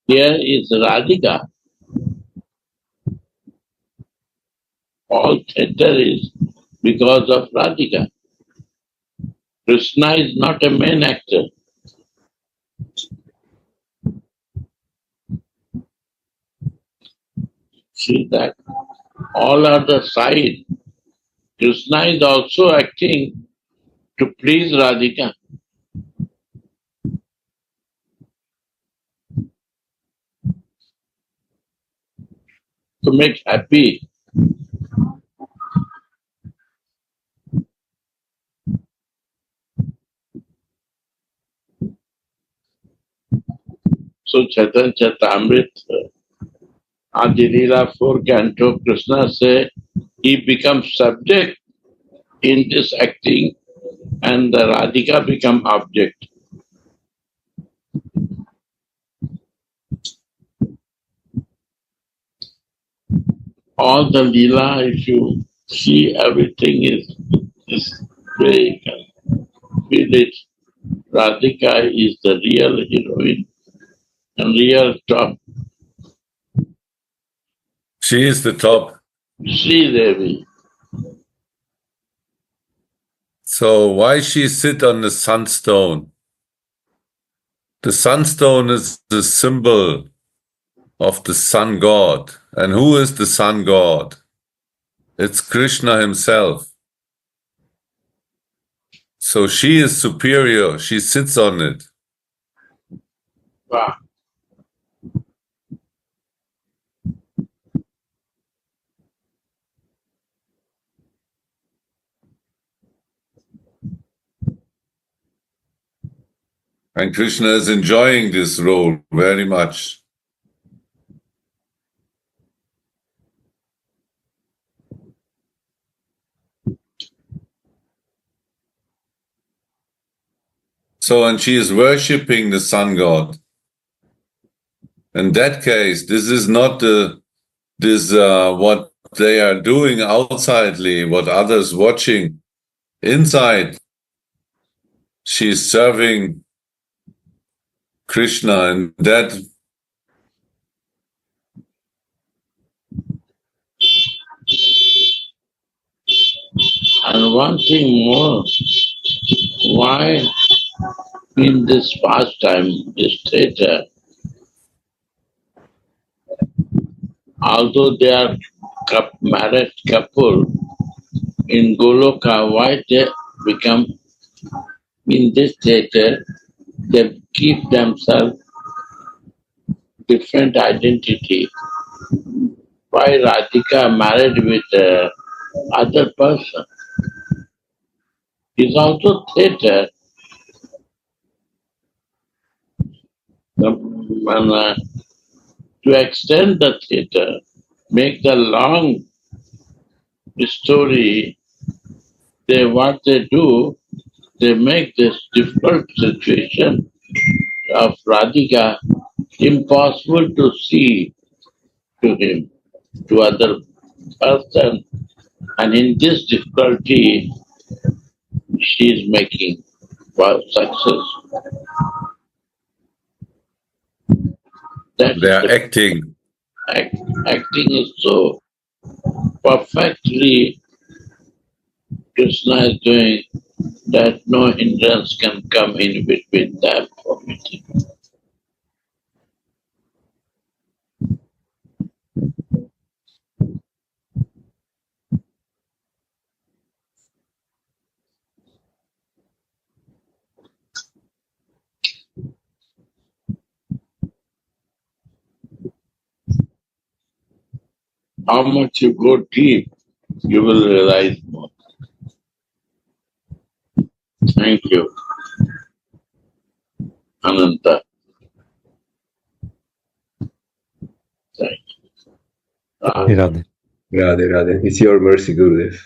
Here is Radhika. All theatre is because of Radhika. Krishna is not a main actor. See that? All are the side. Krishna is also acting to please Radhika. To make happy. So Chaitanya Charitamrita, Adi Leela 4 Canto, Krishna say he becomes subject in this acting and the Radhika become object. All the Leela, if you see, everything is very feel it. Radhika is the real heroine and real top. She is the top. Sri Devi. So why she sit on the sunstone? The sunstone is the symbol of the sun god. And who is the sun god? It's Krishna himself. So she is superior. She sits on it. Wow. And Krishna is enjoying this role very much. So, and she is worshipping the sun god. In that case, this is not what they are doing outsidely, what others watching. Inside, she's serving Krishna, and that And one thing more, why in this pastime, this theatre, although they are married couple in Goloka, why they become in this theatre, they keep themselves different identity. Why Radhika married with other person? Is also theatre. And, to extend the theatre, make the long story, what they do, they make this difficult situation of Radhika impossible to see to him, to other person. And in this difficulty, she is making for success. That they are acting. Acting is so perfectly Krishna is doing that no hindrance can come in between them for meeting. how much you go deep, you will realize more. Thank you, Ananta. Thank you. Radhe. Radhe, Radhe. It's your mercy, Gurudev.